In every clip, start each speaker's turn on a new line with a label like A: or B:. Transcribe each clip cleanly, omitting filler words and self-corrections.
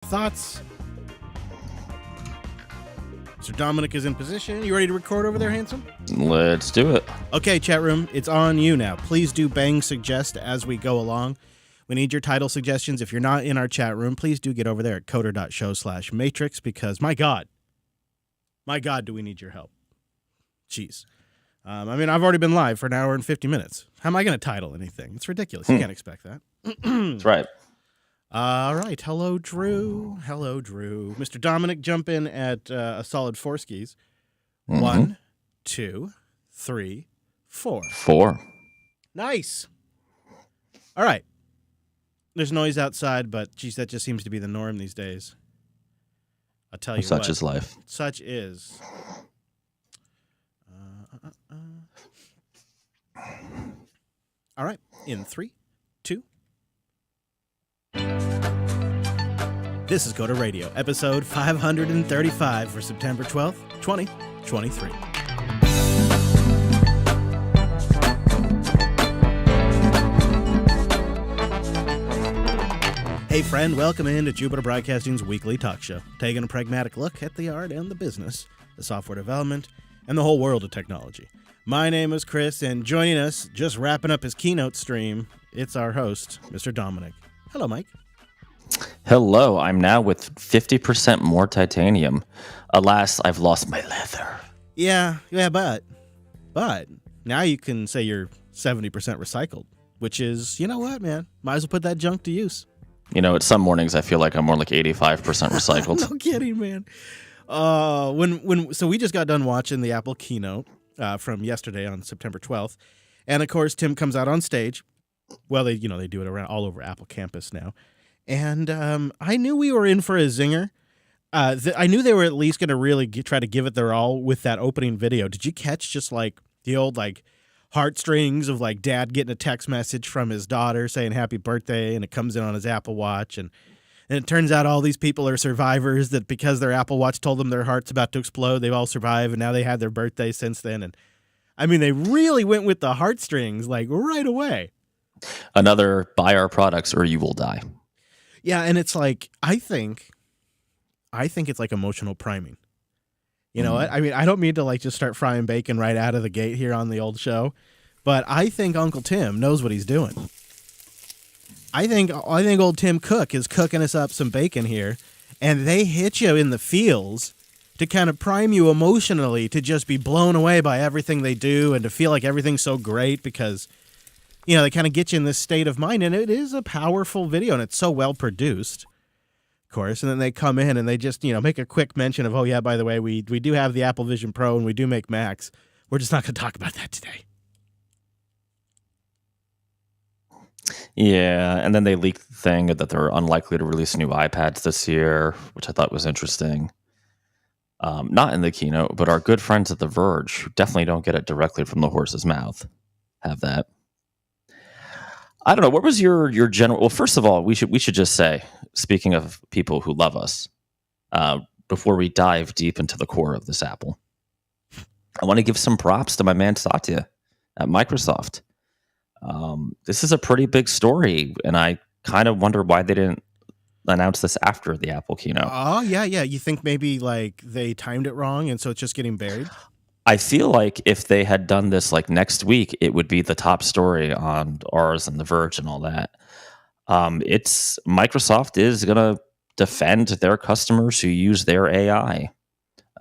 A: Thoughts? Mr. Dominic is in position. You ready to record over there, handsome?
B: Let's do it.
A: Okay, chat room, it's on you now. Please do bang suggest as we go along. We need your title suggestions. If you're not in our chat room, please do get over there at coder.show/matrix because, my God, do we need your help. Jeez. I've already been live for an hour and 50 minutes. How am I going to title anything? It's ridiculous. You can't expect that.
B: That's right.
A: All right. Hello, Drew. Mr. Dominic, jump in at a solid 4 skis. 1, 2, 3, 4.
B: 4.
A: Nice. All right. There's noise outside, but geez, that just seems to be the norm these days. I'll tell you
B: Such
A: what.
B: is life.
A: Such is. All right. In 3, 2. This is Go to Radio, episode 535 for September 12th, 2023. Hey friend, welcome into Jupiter Broadcasting's weekly talk show, taking a pragmatic look at the art and the business, the software development, and the whole world of technology. My name is Chris, and joining us, just wrapping up his keynote stream, it's our host, Mr. Dominic. Hello, Mike.
B: Hello, I'm now with 50% more titanium. Alas, I've lost my leather.
A: Yeah, but now you can say you're 70% recycled, which is, you know what, man? Might as well put that junk to use.
B: You know, at some mornings I feel like I'm more like 85% recycled.
A: No kidding, man. So we just got done watching the Apple keynote from yesterday on September 12th, and of course Tim comes out on stage. Well, they do it around all over Apple campus now, and I knew we were in for a zinger. I knew they were at least going to really try to give it their all with that opening video. Did you catch just like the old like heartstrings of like dad getting a text message from his daughter saying happy birthday, and it comes in on his Apple Watch, and it turns out all these people are survivors that because their Apple Watch told them their heart's about to explode, they've all survived, and now they had their birthday since then. And I mean, they really went with the heartstrings like right away.
B: Another buy our products or you will die.
A: Yeah, and it's like I think it's like emotional priming. You know what? I mean, I don't mean to like just start frying bacon right out of the gate here on the old show, but I think Uncle Tim knows what he's doing. I think old Tim Cook is cooking us up some bacon here, and they hit you in the feels to kind of prime you emotionally to just be blown away by everything they do and to feel like everything's so great because, you know, they kind of get you in this state of mind, and it is a powerful video, and it's so well produced. Course, and then they come in and they just, make a quick mention of, oh yeah, by the way, we do have the Apple Vision Pro and we do make Macs. We're just not going to talk about that today.
B: Yeah, and then they leaked the thing that they're unlikely to release new iPads this year, which I thought was interesting. Not in the keynote, but our good friends at The Verge, who definitely don't get it directly from the horse's mouth, have that. I don't know. What was your general? Well, first of all, we should just say, speaking of people who love us, before we dive deep into the core of this Apple, I want to give some props to my man Satya at Microsoft. This is a pretty big story, and I kind of wonder why they didn't announce this after the Apple keynote.
A: Oh, yeah. You think maybe like they timed it wrong, and so it's just getting buried?
B: I feel like if they had done this like next week, it would be the top story on ours and The Verge and all that. Microsoft is going to defend their customers who use their AI,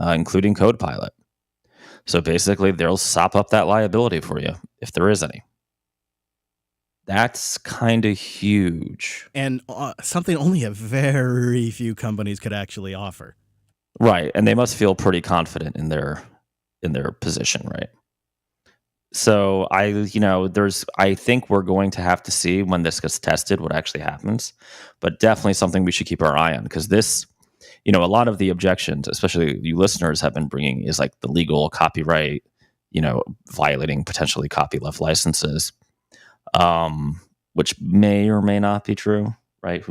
B: including CodePilot. So basically, they'll sop up that liability for you if there is any. That's kind of huge.
A: And something only a very few companies could actually offer.
B: Right, and they must feel pretty confident in their position, right? So I think we're going to have to see when this gets tested what actually happens, but definitely something we should keep our eye on because this, a lot of the objections, especially you listeners have been bringing is like the legal copyright, violating potentially copyleft licenses, which may or may not be true, right?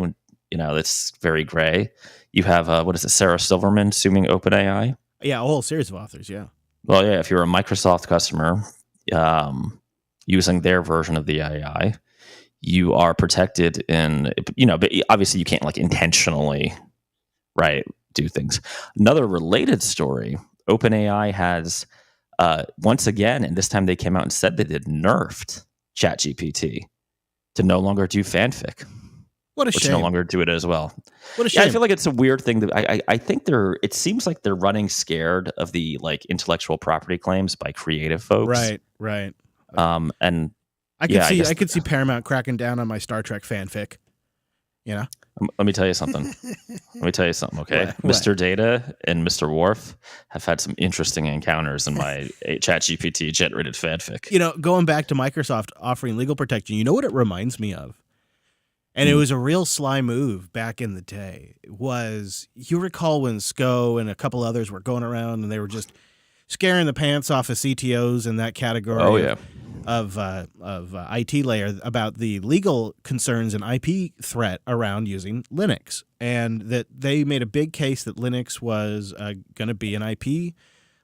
B: It's very gray. You have, Sarah Silverman suing OpenAI?
A: Yeah, a whole series of authors, yeah.
B: Well, yeah, if you're a Microsoft customer using their version of the AI, you are protected in, but obviously you can't like intentionally right, do things. Another related story, OpenAI has once again, and this time they came out and said that they nerfed ChatGPT to no longer do fanfic.
A: What a
B: which
A: shame.
B: no longer do it as well.
A: What a shame.
B: Yeah, I feel like it's a weird thing that I think it seems like they're running scared of the like intellectual property claims by creative folks.
A: Right.
B: And
A: I could see Paramount cracking down on my Star Trek fanfic. You know?
B: Let me tell you something. Okay?
A: What?
B: Mr. Data and Mr. Worf have had some interesting encounters in my ChatGPT generated fanfic.
A: You know, going back to Microsoft offering legal protection, you know what it reminds me of? And it was a real sly move back in the day. You recall when SCO and a couple others were going around and they were just scaring the pants off of CTOs in that category of IT layer about the legal concerns and IP threat around using Linux. And that they made a big case that Linux was going to be an IP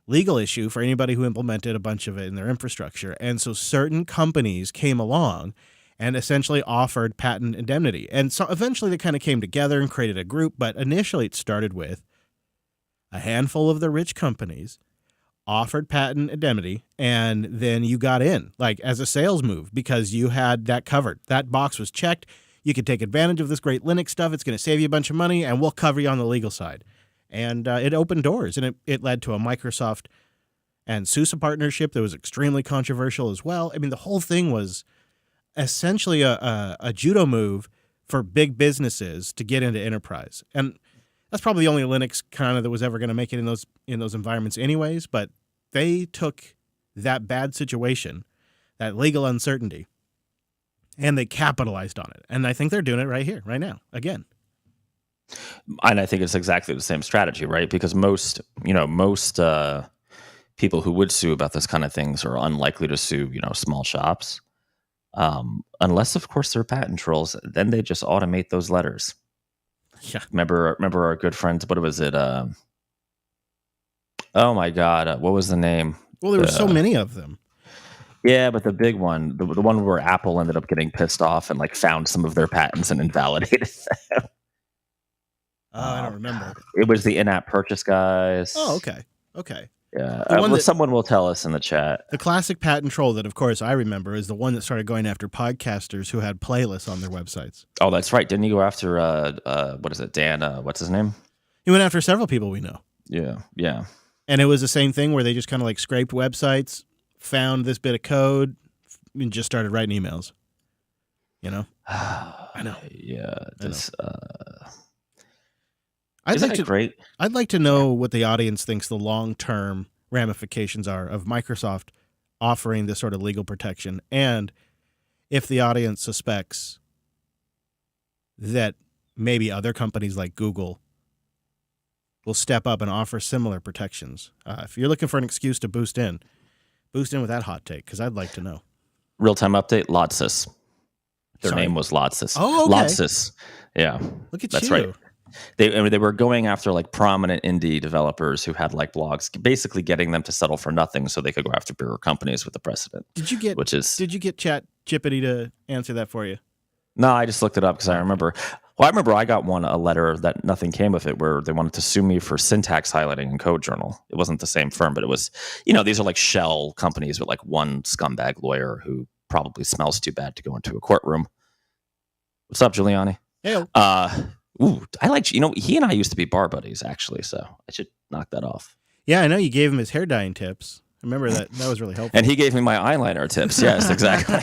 A: legal issue for anybody who implemented a bunch of it in their infrastructure. And so certain companies came along and essentially offered patent indemnity. And so eventually they kind of came together and created a group, but initially it started with a handful of the rich companies offered patent indemnity, and then you got in, like as a sales move, because you had that covered. That box was checked. You could take advantage of this great Linux stuff. It's going to save you a bunch of money, and we'll cover you on the legal side. And it opened doors, and it led to a Microsoft and SUSE partnership that was extremely controversial as well. I mean, the whole thing was essentially a judo move for big businesses to get into enterprise. And that's probably the only Linux kind of that was ever going to make it in those environments anyways, but they took that bad situation, that legal uncertainty, and they capitalized on it. And I think they're doing it right here, right now, again.
B: And I think it's exactly the same strategy, right? Because most people who would sue about this kind of things are unlikely to sue, small shops. Unless, of course, they're patent trolls, then they just automate those letters.
A: Yeah.
B: Remember our good friends, what was it? Oh my God. What was the name?
A: Well, there were so many of them.
B: Yeah, but the big one, the one where Apple ended up getting pissed off and like found some of their patents and invalidated them.
A: I don't remember.
B: It was the in-app purchase guys.
A: Oh, okay.
B: Yeah, someone will tell us in the chat.
A: The classic patent troll that, of course, I remember is the one that started going after podcasters who had playlists on their websites.
B: Oh, that's right. Didn't he go after, what is it, Dan, what's his name?
A: He went after several people we know.
B: Yeah.
A: And it was the same thing where they just kind of like scraped websites, found this bit of code, and just started writing emails. I know.
B: Yeah.
A: Great? I'd like to know what the audience thinks the long-term ramifications are of Microsoft offering this sort of legal protection, and if the audience suspects that maybe other companies like Google will step up and offer similar protections. If you're looking for an excuse to boost in with that hot take, because I'd like to know.
B: Real-time update, Lotsys. Their name was Lotsys.
A: Oh, okay.
B: Lotsys. Yeah.
A: Look at
B: That's
A: you.
B: Right. They were going after like prominent indie developers who had like blogs, basically getting them to settle for nothing so they could go after bigger companies with the precedent.
A: Did you get ChatGPT to answer that for you?
B: No, I just looked it up because I remember. Well, I remember I got a letter that nothing came of it, where they wanted to sue me for syntax highlighting in CodeJournal. It wasn't the same firm, but it was, these are like shell companies with like one scumbag lawyer who probably smells too bad to go into a courtroom. What's up, Giuliani?
A: Hey.
B: I like, he and I used to be bar buddies, actually, so I should knock that off.
A: Yeah, I know you gave him his hair dyeing tips. I remember that. That was really helpful.
B: And he gave me my eyeliner tips. Yes, exactly.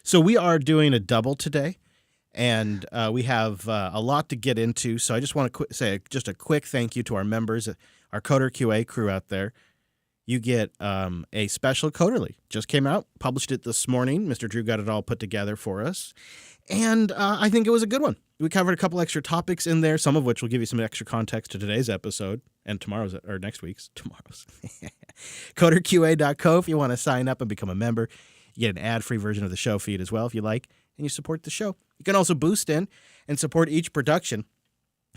A: So we are doing a double today, and we have a lot to get into. So I just want to say just a quick thank you to our members, our Coder QA crew out there. You get a special Coderly. Just came out, published it this morning. Mr. Drew got it all put together for us. And I think it was a good one. We covered a couple extra topics in there, some of which will give you some extra context to today's episode and next week's. CoderQA.co if you want to sign up and become a member. You get an ad-free version of the show feed as well if you like, and you support the show. You can also boost in and support each production.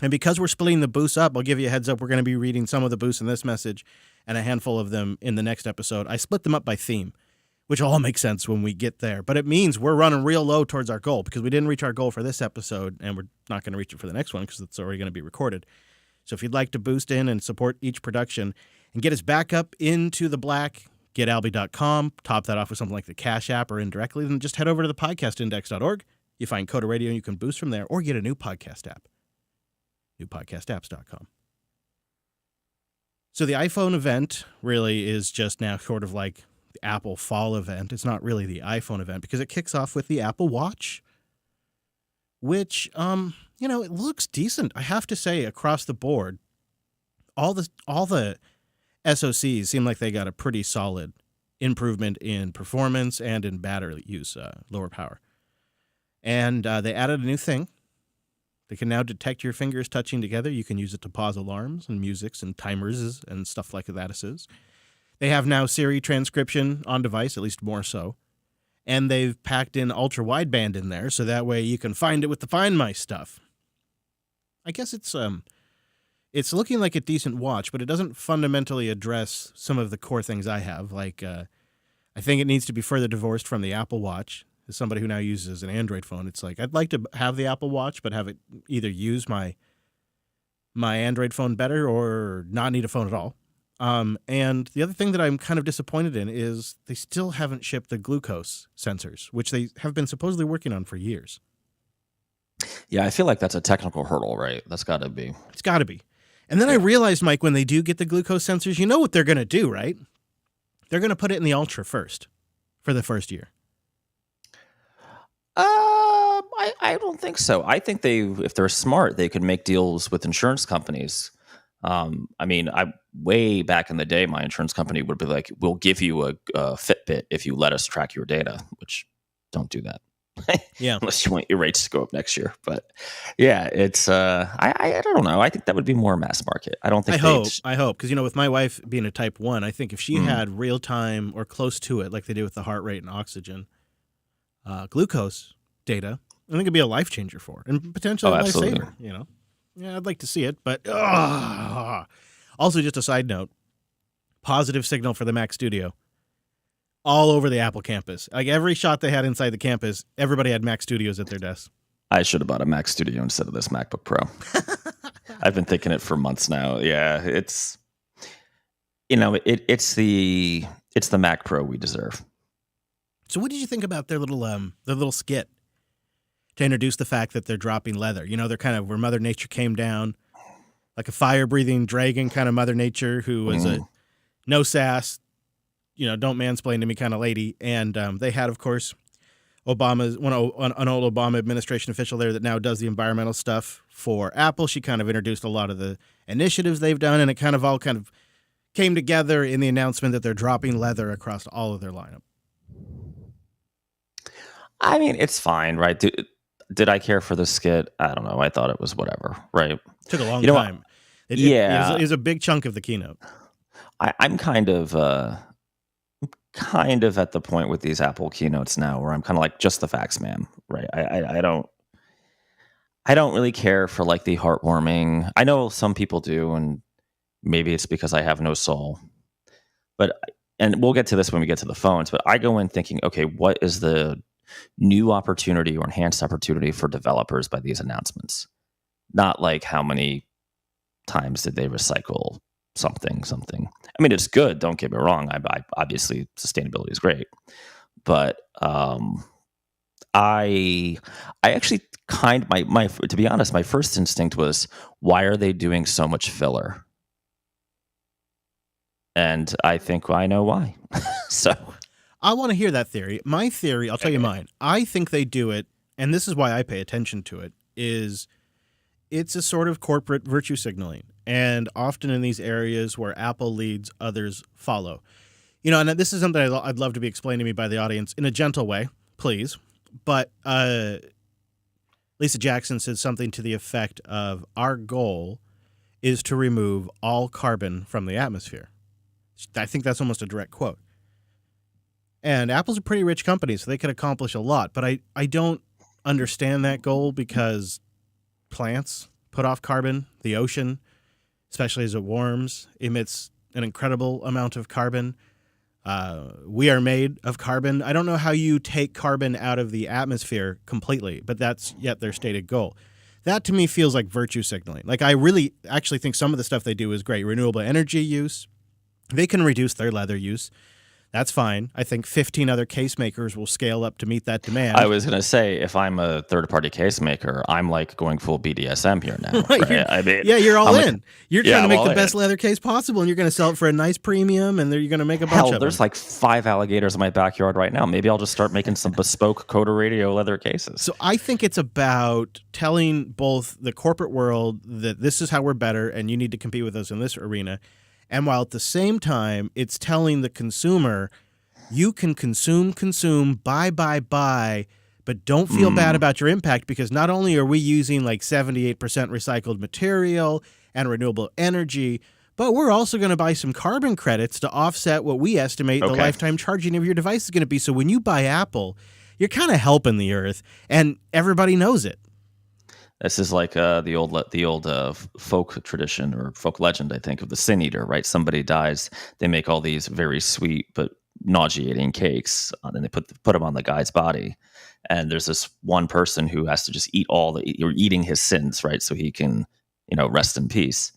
A: And because we're splitting the boosts up, I'll give you a heads up. We're going to be reading some of the boosts in this message and a handful of them in the next episode. I split them up by theme. which will all make sense when we get there. But it means we're running real low towards our goal because we didn't reach our goal for this episode, and we're not going to reach it for the next one because it's already going to be recorded. So if you'd like to boost in and support each production and get us back up into the black, getalby.com, top that off with something like the Cash App or indirectly, then just head over to the podcastindex.org. You find Coda Radio and you can boost from there or get a new podcast app, newpodcastapps.com. So the iPhone event really is just now sort of like the Apple fall event. It's not really the iPhone event because it kicks off with the Apple Watch, which, it looks decent. I have to say, across the board, all the SoCs seem like they got a pretty solid improvement in performance and in battery use, lower power. And they added a new thing. They can now detect your fingers touching together. You can use it to pause alarms and musics and timers and stuff like that. They have now Siri transcription on device, at least more so. And they've packed in ultra-wideband in there, so that way you can find it with the Find My stuff. I guess it's looking like a decent watch, but it doesn't fundamentally address some of the core things I have. Like, I think it needs to be further divorced from the Apple Watch. As somebody who now uses an Android phone, it's like I'd like to have the Apple Watch, but have it either use my Android phone better or not need a phone at all. And the other thing that I'm kind of disappointed in is they still haven't shipped the glucose sensors, which they have been supposedly working on for years.
B: Yeah, I feel like that's a technical hurdle, right? That's got to be.
A: It's got to be. And then I realized, Mike, when they do get the glucose sensors, you know what they're going to do, right? They're going to put it in the Ultra first for the first year.
B: I don't think so. I think if they're smart, they could make deals with insurance companies. Way back in the day, my insurance company would be like, "We'll give you a Fitbit if you let us track your data," which don't do that.
A: Yeah,
B: unless you want your rates to go up next year. But yeah, it's I don't know. I think that would be more mass market. I don't think.
A: I hope because with my wife being a type 1, I think if she had real time or close to it, like they do with the heart rate and oxygen, glucose data, I think it'd be a life changer for her and potentially a lifesaver. Yeah, I'd like to see it, but also just a side note, positive signal for the Mac Studio. All over the Apple campus. Like every shot they had inside the campus, everybody had Mac Studios at their desks.
B: I should have bought a Mac Studio instead of this MacBook Pro. I've been thinking it for months now. Yeah, it's it's the Mac Pro we deserve.
A: So what did you think about their little skit to introduce the fact that they're dropping leather? They're kind of where Mother Nature came down, like a fire-breathing dragon kind of Mother Nature who was a no sass, don't mansplain to me kind of lady. And they had, of course, an old Obama administration official there that now does the environmental stuff for Apple. She kind of introduced a lot of the initiatives they've done, and it kind of all came together in the announcement that they're dropping leather across all of their lineup.
B: I mean, it's fine, right? Did I care for the skit? I don't know. I thought it was whatever, right?
A: Took a long time. It was a big chunk of the keynote.
B: I'm kind of at the point with these Apple keynotes now where I'm kind of like, just the facts, ma'am. Right? I don't really care for like the heartwarming. I know some people do, and maybe it's because I have no soul. And we'll get to this when we get to the phones. But I go in thinking, okay, what is the new opportunity or enhanced opportunity for developers by these announcements? Not like how many times did they recycle something. I mean, it's good. Don't get me wrong. I obviously sustainability is great, but I actually to be honest, my first instinct was, why are they doing so much filler? And I think I know why. So
A: I want to hear that theory. My theory, I'll tell you mine. I think they do it, and this is why I pay attention to it, is it's a sort of corporate virtue signaling. And often in these areas where Apple leads, others follow. And this is something I'd love to be explained to me by the audience in a gentle way, please. But Lisa Jackson said something to the effect of, our goal is to remove all carbon from the atmosphere. I think that's almost a direct quote. And Apple's a pretty rich company, so they could accomplish a lot. But I don't understand that goal because plants put off carbon. The ocean, especially as it warms, emits an incredible amount of carbon. We are made of carbon. I don't know how you take carbon out of the atmosphere completely, but that's yet their stated goal. That to me feels like virtue signaling. Like I really actually think some of the stuff they do is great. Renewable energy use, they can reduce their leather use. That's fine. I think 15 other case makers will scale up to meet that demand.
B: I was going to say, if I'm a third-party case maker, I'm like going full BDSM here now. Right?
A: I mean, you're all in. You're trying to make the best
B: in.
A: leather case possible, and you're going to sell it for a nice premium, and you're going to make a bunch
B: Hell,
A: of them.
B: there's like 5 alligators in my backyard right now. Maybe I'll just start making some bespoke Coda Radio leather cases.
A: So I think it's about telling both the corporate world that this is how we're better, and you need to compete with us in this arena, and while at the same time, it's telling the consumer, you can consume, buy, but don't feel bad about your impact, because not only are we using like 78% recycled material and renewable energy, but we're also going to buy some carbon credits to offset what we estimate the lifetime charging of your device is going to be. So when you buy Apple, you're kind of helping the earth, and everybody knows it.
B: This is like the old folk tradition or folk legend, I think, of the Sin Eater, right? Somebody dies, they make all these very sweet but nauseating cakes, and they put them on the guy's body. And there's this one person who has to just eat you're eating his sins, right? So he can, rest in peace.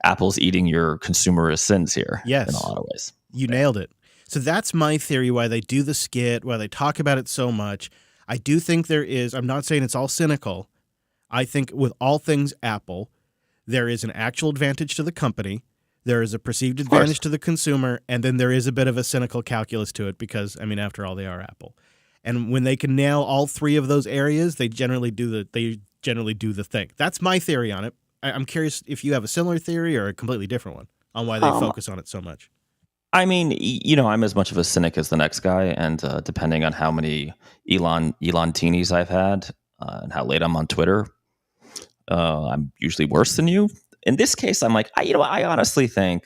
B: Apple's eating your consumerist sins here.
A: Yes.
B: In a lot of ways.
A: You nailed it. So that's my theory, why they do the skit, why they talk about it so much. I do think I'm not saying it's all cynical. I think with all things Apple, there is an actual advantage to the company. There is a perceived advantage to the consumer, and then there is a bit of a cynical calculus to it because, after all, they are Apple. And when they can nail all three of those areas, they generally do the thing. That's my theory on it. I'm curious if you have a similar theory or a completely different one on why they focus on it so much.
B: I'm as much of a cynic as the next guy, and depending on how many Elon teenies I've had and how late I'm on Twitter, I'm usually worse than you. In this case, I'm like, I honestly think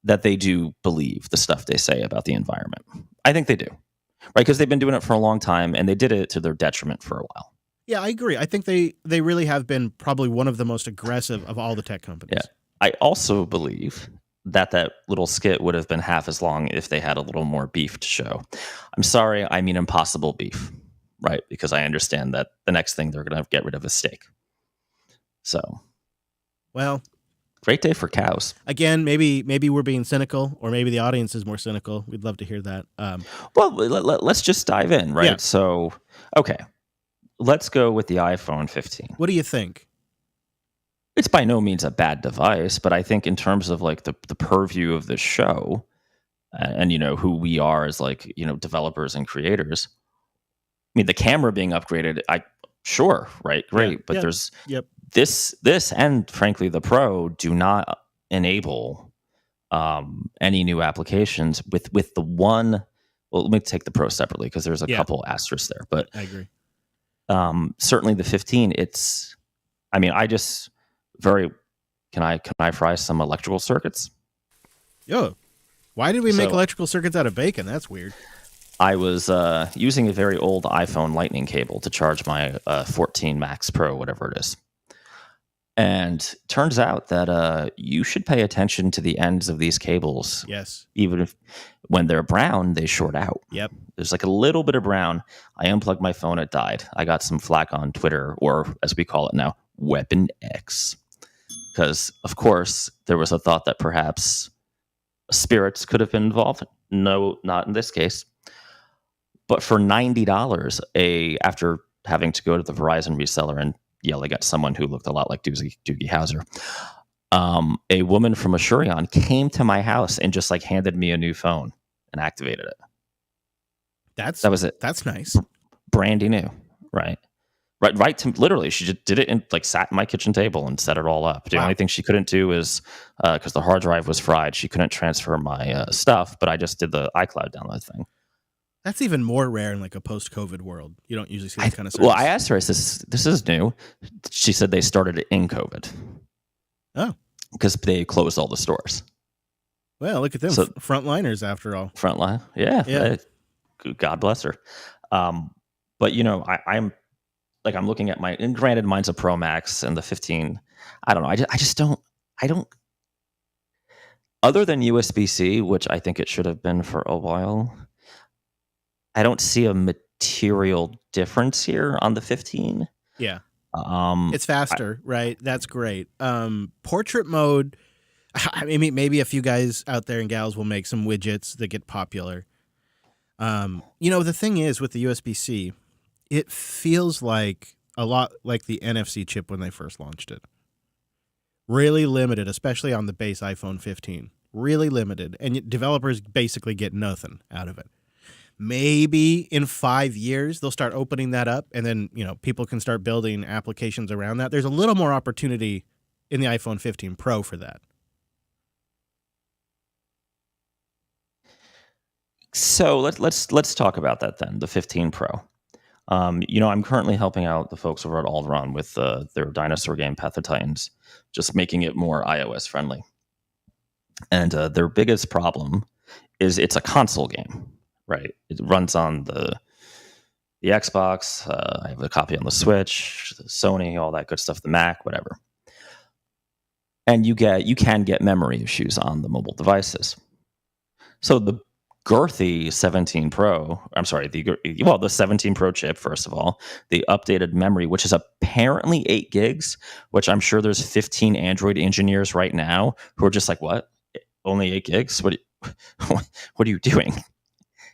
B: that they do believe the stuff they say about the environment. I think they do, right? Because they've been doing it for a long time, and they did it to their detriment for a while.
A: Yeah, I agree. I think they really have been probably one of the most aggressive of all the tech companies.
B: Yeah. I also believe that little skit would have been half as long if they had a little more beef to show. I'm sorry, I mean impossible beef, right? Because I understand that the next thing they're going to get rid of is steak. So,
A: well,
B: great day for cows.
A: Again, maybe we're being cynical, or maybe the audience is more cynical. We'd love to hear that.
B: Well, let's just dive in, right? Yeah. So, okay, let's go with the iPhone 15.
A: What do you think?
B: It's by no means a bad device, but I think in terms of like the purview of the show, and who we are as like developers and creators. I mean, the camera being upgraded, sure, right, great, but there's this and frankly the Pro do not enable any new applications with the one. Well, let me take the Pro separately because there's a couple asterisks there, but
A: I agree.
B: Certainly the 15. Can I fry some electrical circuits?
A: Yo, why did we make electrical circuits out of bacon? That's weird.
B: I was using a very old iPhone Lightning cable to charge my 14 Max Pro, whatever it is. And turns out that you should pay attention to the ends of these cables.
A: Yes.
B: Even if when they're brown, they short out.
A: Yep.
B: There's like a little bit of brown. I unplugged my phone, it died. I got some flack on Twitter, or as we call it now, Weapon X. Because, of course, there was a thought that perhaps spirits could have been involved. No, not in this case. But for $90, after having to go to the Verizon reseller and yelling at someone who looked a lot like Doogie Howser, a woman from Asurion came to my house and just like handed me a new phone and activated it. That was it.
A: That's nice.
B: Brandy new, right? Right. Literally, she just did it and like sat at my kitchen table and set it all up. The only thing she couldn't do is because the hard drive was fried, she couldn't transfer my stuff. But I just did the iCloud download thing.
A: That's even more rare in like a post-COVID world. You don't usually see that kind of service.
B: Well, I asked her, this is new. She said they started it in COVID.
A: Oh. Because
B: they closed all the stores.
A: Well, look at them. So, frontliners, after all.
B: Frontline. Yeah. God bless her. But, I'm looking at and granted, mine's a Pro Max and the 15. I don't know. I just don't. other than USB-C, which I think it should have been for a while, I don't see a material difference here on the 15.
A: Yeah.
B: Um,
A: It's faster, right? That's great. Portrait mode, I mean, maybe a few guys out there and gals will make some widgets that get popular. The thing is with the USB-C, it feels like a lot like the NFC chip when they first launched it. Really limited, especially on the base iPhone 15. Really limited. And developers basically get nothing out of it. Maybe in 5 years, they'll start opening that up, and then, people can start building applications around that. There's a little more opportunity in the iPhone 15 Pro for that.
B: So let's talk about that then, the 15 Pro. I'm currently helping out the folks over at Alderon with their dinosaur game Path of Titans, just making it more iOS friendly. And their biggest problem is it's a console game, right? It runs on the Xbox. I have a copy on the Switch, the Sony, all that good stuff, the Mac, whatever. And you can get memory issues on the mobile devices. So the girthy 17 Pro, I'm sorry, the 17 Pro chip, first of all, the updated memory, which is apparently 8 gigs, which I'm sure there's 15 Android engineers right now who are just like, what? Only 8 gigs? What are you doing?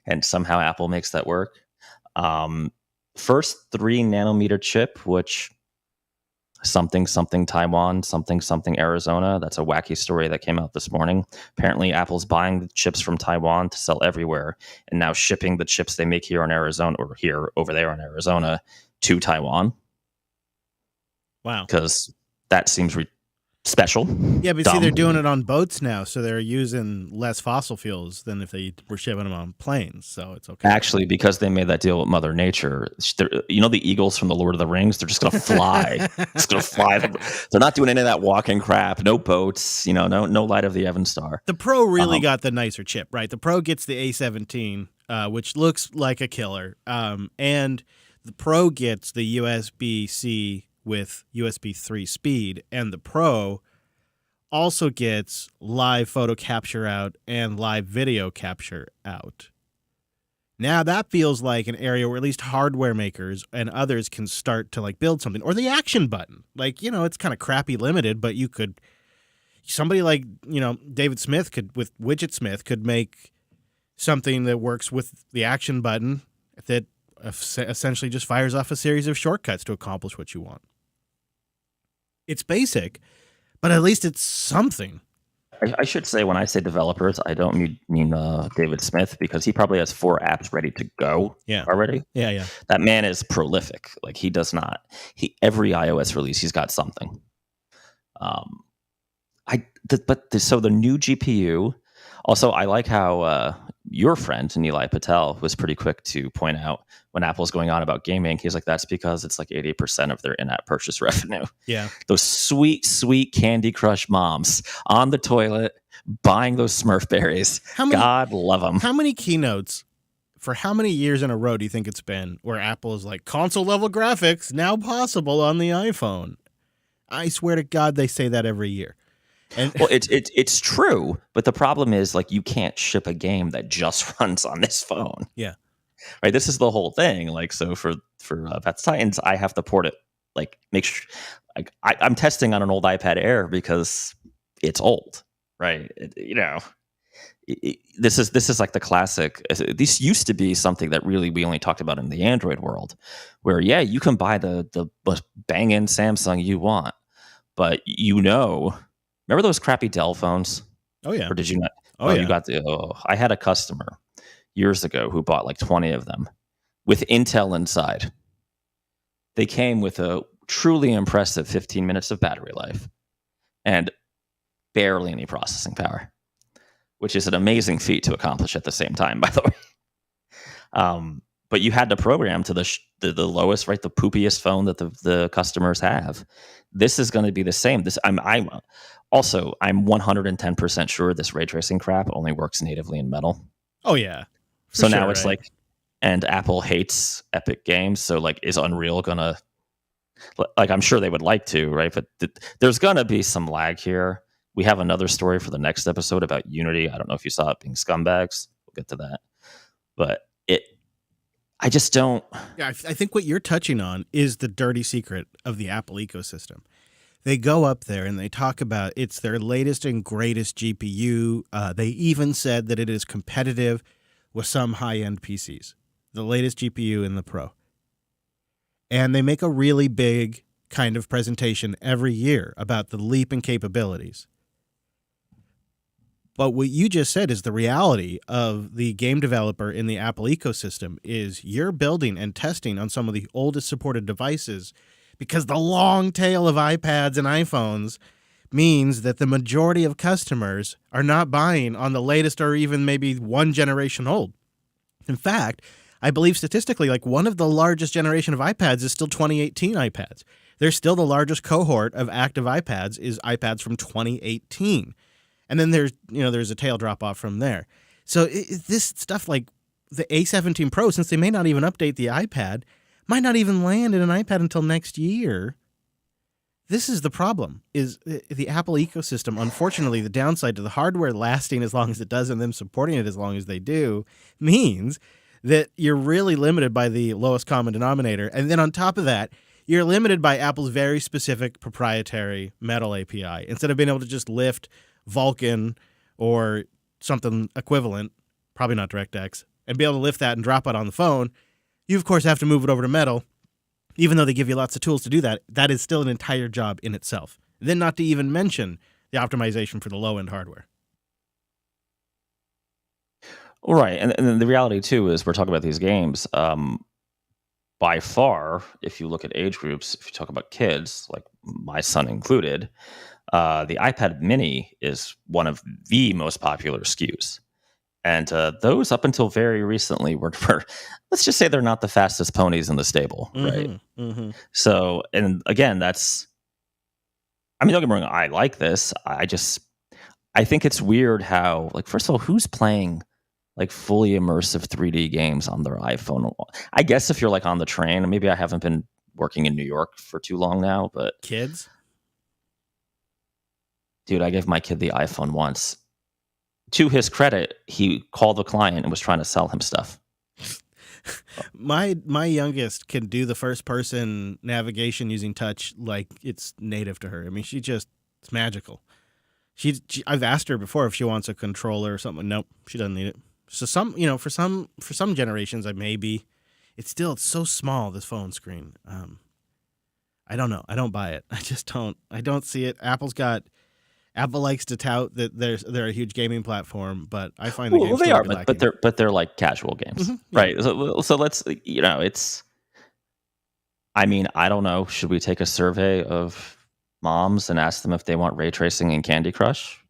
B: And somehow Apple makes that work. First 3 nanometer chip, which something Taiwan, something Arizona. That's a wacky story that came out this morning. Apparently, Apple's buying the chips from Taiwan to sell everywhere, and now shipping the chips they make here in Arizona, or here over there in Arizona, to Taiwan.
A: Wow,
B: because that seems special.
A: Yeah, but see, they're doing it on boats now, so they're using less fossil fuels than if they were shipping them on planes. So it's okay.
B: Actually, because they made that deal with Mother Nature, the eagles from the Lord of the Rings, they're just going to fly. Just going to fly. They're not doing any of that walking crap. No boats. No Light of the Evans Star.
A: The Pro really got the nicer chip, right? The Pro gets the A17, which looks like a killer, and the Pro gets the USB-C with USB 3 speed, and the Pro also gets live photo capture out and live video capture out. Now that feels like an area where at least hardware makers and others can start to build something. Or the action button. It's kind of crappy limited, but somebody like, David Smith with Widget Smith could make something that works with the action button that essentially just fires off a series of shortcuts to accomplish what you want. It's basic, but at least it's something.
B: I should say, when I say developers, I don't mean David Smith, because he probably has 4 apps ready to go already.
A: Yeah.
B: That man is prolific. He does not. Every iOS release, he's got something. So the new GPU. Also, I like how your friend Nilay Patel was pretty quick to point out when Apple's going on about gaming. He's like, that's because it's 80% of their in-app purchase revenue.
A: Yeah.
B: Those sweet, sweet Candy Crush moms on the toilet buying those Smurf berries. God love them.
A: How many keynotes for how many years in a row do you think it's been where Apple is like, console level graphics now possible on the iPhone? I swear to God, they say that every year.
B: Well, it's true, but the problem is you can't ship a game that just runs on this phone.
A: Yeah,
B: right. This is the whole thing. So for Path of Titans, I have to port it. Make sure. I'm testing on an old iPad Air because it's old, right? This is like the classic. This used to be something that really we only talked about in the Android world, where you can buy the bang-in Samsung you want, but remember those crappy Dell phones?
A: Oh yeah.
B: Or did you not?
A: Yeah.
B: You got I had a customer years ago who bought 20 of them with Intel inside. They came with a truly impressive 15 minutes of battery life and barely any processing power, which is an amazing feat to accomplish at the same time, by the way. But you had to program to the lowest, right, the poopiest phone that the customers have. This is going to be the same. I'm 110% sure this ray tracing crap only works natively in Metal.
A: Oh yeah.
B: So now it's right? And Apple hates Epic Games, so is Unreal gonna? I'm sure they would like to, right? But there's gonna be some lag here. We have another story for the next episode about Unity. I don't know if you saw it being scumbags. We'll get to that. But I just don't.
A: Yeah, I think what you're touching on is the dirty secret of the Apple ecosystem. They go up there and they talk about it's their latest and greatest GPU. They even said that it is competitive with some high-end PCs, the latest GPU in the Pro. And they make a really big kind of presentation every year about the leap in capabilities. But what you just said is the reality of the game developer in the Apple ecosystem is you're building and testing on some of the oldest supported devices because the long tail of iPads and iPhones means that the majority of customers are not buying on the latest or even maybe one generation old. In fact, I believe statistically, like one of the largest generation of iPads is still 2018 iPads. There's still the largest cohort of active iPads is iPads from 2018. And then there's a tail drop off from there. So this stuff like the A17 Pro, since they may not even update the iPad, might not even land in an iPad until next year. This is the problem, is the Apple ecosystem. Unfortunately, the downside to the hardware lasting as long as it does and them supporting it as long as they do means that you're really limited by the lowest common denominator. And then on top of that, you're limited by Apple's very specific proprietary Metal API. Instead of being able to just lift Vulkan or something equivalent, probably not DirectX, and be able to lift that and drop it on the phone, you, of course, have to move it over to Metal. Even though they give you lots of tools to do that, that is still an entire job in itself. Then not to even mention the optimization for the low-end hardware.
B: Right. And then the reality, too, is we're talking about these games. By far, if you look at age groups, if you talk about kids, like my son included, the iPad mini is one of the most popular SKUs. And those up until very recently were, let's just say they're not the fastest ponies in the stable, right?
A: Mm-hmm.
B: So, and again, don't get me wrong, I like this. I think it's weird how, like, first of all, who's playing like fully immersive 3D games on their iPhone? I guess if you're like on the train, maybe I haven't been working in New York for too long now, but
A: kids,
B: dude, I gave my kid the iPhone once. To his credit, he called the client and was trying to sell him stuff.
A: My youngest can do the first person navigation using touch like it's native to her. I mean, it's magical. I've asked her before if she wants a controller or something. Nope, she doesn't need it. So for some generations, it's so small, this phone screen. I don't know. I don't buy it. I don't see it. Apple likes to tout that they're a huge gaming platform, but I find the games
B: they are,
A: lacking.
B: but they're like casual games,
A: mm-hmm, yeah.
B: Right? So let's it's. I mean, I don't know. Should we take a survey of moms and ask them if they want ray tracing and Candy Crush?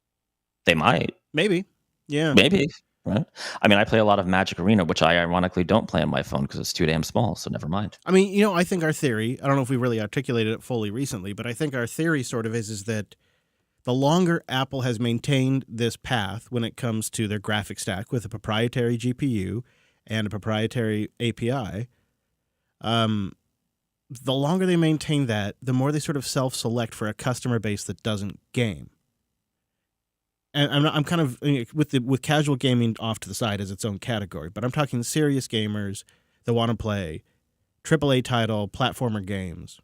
B: They might.
A: Maybe. Yeah.
B: Maybe. Right. I mean, I play a lot of Magic Arena, which I ironically don't play on my phone because it's too damn small. So never mind.
A: I mean, I think our theory. I don't know if we really articulated it fully recently, but I think our theory sort of is that the longer Apple has maintained this path when it comes to their graphic stack with a proprietary GPU and a proprietary API, the longer they maintain that, the more they sort of self-select for a customer base that doesn't game. And I'm kind of with casual gaming off to the side as its own category, but I'm talking serious gamers that want to play AAA title platformer games.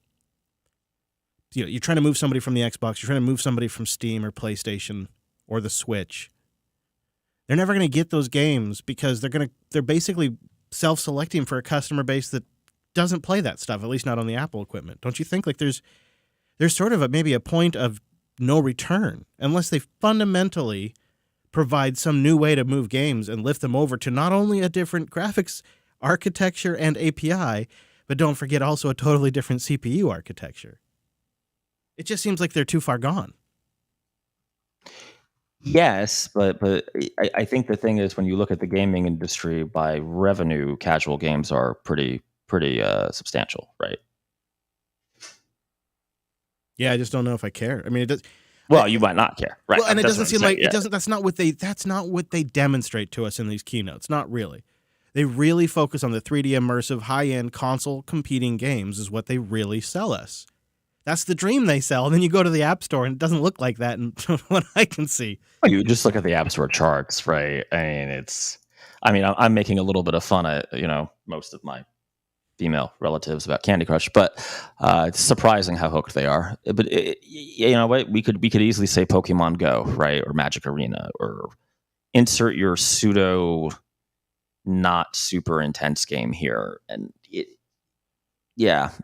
A: You're trying to move somebody from the Xbox, you're trying to move somebody from Steam or PlayStation or the Switch. They're never going to get those games because they're basically self-selecting for a customer base that doesn't play that stuff, at least not on the Apple equipment. Don't you think? Like there's sort of maybe a point of no return unless they fundamentally provide some new way to move games and lift them over to not only a different graphics architecture and API, but don't forget also a totally different CPU architecture. It just seems like they're too far gone.
B: Yes, but I think the thing is when you look at the gaming industry by revenue, casual games are pretty substantial, right?
A: Yeah, I just don't know if I care. I mean, it does.
B: Well, you might not care, right?
A: Well, and it doesn't seem like it doesn't. That's not what they demonstrate to us in these keynotes. Not really. They really focus on the 3D immersive, high-end console competing games is what they really sell us. That's the dream they sell. And then you go to the App Store and it doesn't look like that. And from what I can see,
B: Well, you just look at the App Store charts, right? I'm making a little bit of fun at most of my female relatives about Candy Crush, but it's surprising how hooked they are. But you know what? We could easily say Pokemon Go, right, or Magic Arena, or insert your pseudo not super intense game here, and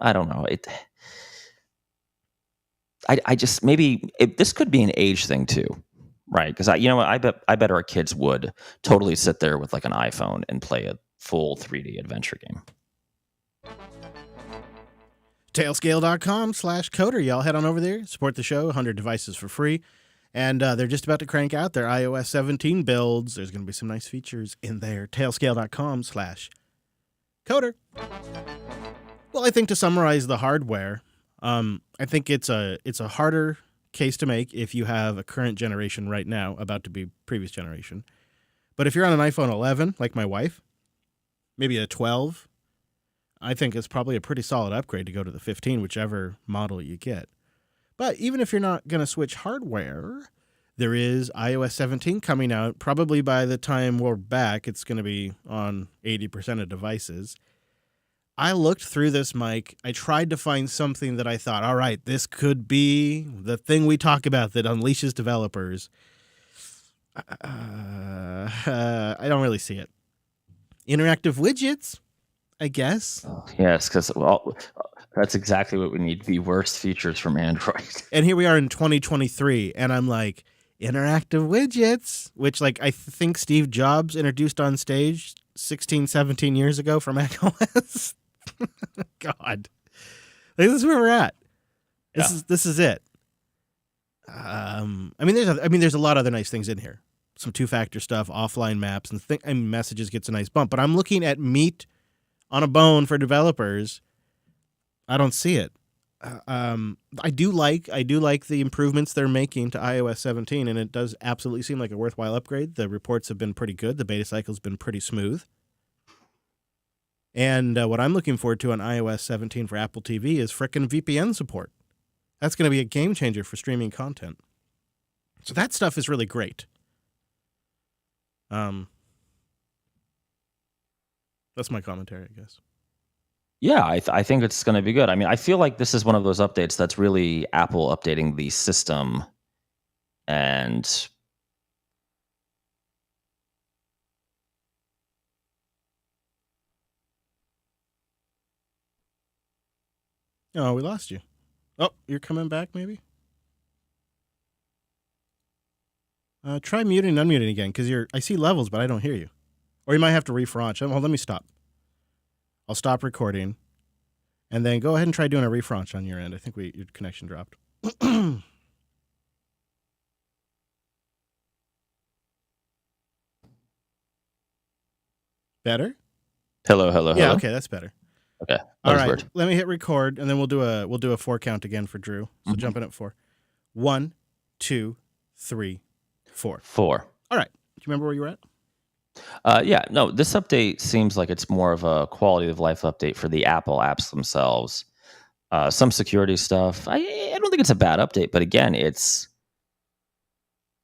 B: I don't know. I just this could be an age thing too, right? Because I bet our kids would totally sit there with like an iPhone and play a full 3D adventure game.
A: Tailscale.com/coder. Y'all head on over there, support the show, 100 devices for free. And they're just about to crank out their iOS 17 builds. There's going to be some nice features in there. Tailscale.com/coder. Well, I think to summarize the hardware, I think it's a harder case to make if you have a current generation right now, about to be previous generation. But if you're on an iPhone 11, like my wife, maybe a 12, I think it's probably a pretty solid upgrade to go to the 15, whichever model you get. But even if you're not going to switch hardware, there is iOS 17 coming out. Probably by the time we're back, it's going to be on 80% of devices. I looked through this, Mike. I tried to find something that I thought, all right, this could be the thing we talk about that unleashes developers. I don't really see it. Interactive widgets, I guess.
B: Yes, because that's exactly what we need. The worst features from Android.
A: And here we are in 2023, and I'm like, interactive widgets, which like I think Steve Jobs introduced on stage 16, 17 years ago for macOS. God, like, this is where we're at. This is it. There's a lot of other nice things in here. Some two-factor stuff, offline maps, and messages gets a nice bump. But I'm looking at meat on a bone for developers. I don't see it. I do like the improvements they're making to iOS 17, and it does absolutely seem like a worthwhile upgrade. The reports have been pretty good. The beta cycle's been pretty smooth. And what I'm looking forward to on iOS 17 for Apple TV is frickin' VPN support. That's going to be a game changer for streaming content. So that stuff is really great. That's my commentary, I guess.
B: Yeah, I think it's going to be good. I mean, I feel like this is one of those updates that's really Apple updating the system, and
A: oh, we lost you. Oh, you're coming back, maybe? Try muting and unmuting again, because I see levels, but I don't hear you. Or you might have to refranch. Well, let me stop. I'll stop recording, and then go ahead and try doing a refranch on your end. I think your connection dropped. Better?
B: Hello.
A: Yeah, okay, that's better.
B: Okay.
A: All right,
B: weird.
A: let me hit record, and then we'll do a 4 count again for Drew. So jump in at 4. 1, 2, 3, 4.
B: 4.
A: All right. Do you remember where you were at?
B: Yeah, no, this update seems like it's more of a quality of life update for the Apple apps themselves. Some security stuff. I don't think it's a bad update, but again, it's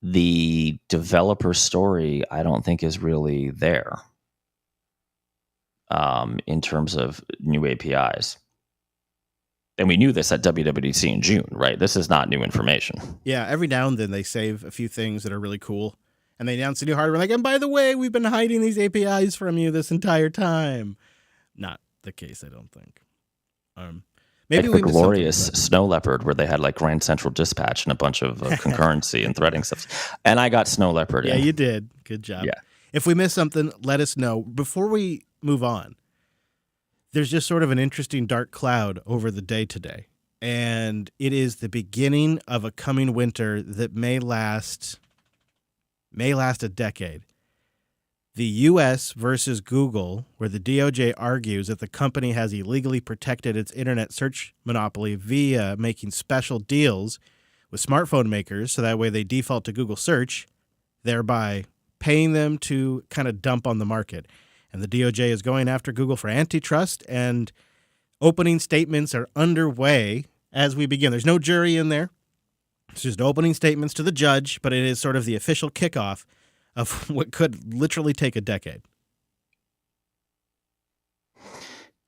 B: the developer story I don't think is really there in terms of new APIs. And we knew this at WWDC in June, right? This is not new information.
A: Yeah, every now and then they save a few things that are really cool. And they announce a new hardware, like, and by the way, we've been hiding these APIs from you this entire time. Not the case, I don't think. Maybe
B: like the glorious Snow Leopard, where they had like Grand Central Dispatch and a bunch of concurrency and threading stuff. And I got Snow Leopard.
A: Yeah, you did. Good job.
B: Yeah.
A: If we missed something, let us know. Before we move on, there's just sort of an interesting dark cloud over the day today. And it is the beginning of a coming winter that may last a decade. The U.S. versus Google, where the DOJ argues that the company has illegally protected its internet search monopoly via making special deals with smartphone makers so that way they default to Google search, thereby paying them to kind of dump on the market. And the DOJ is going after Google for antitrust, and opening statements are underway as we begin. There's no jury in there. It's just opening statements to the judge, but it is sort of the official kickoff of what could literally take a decade.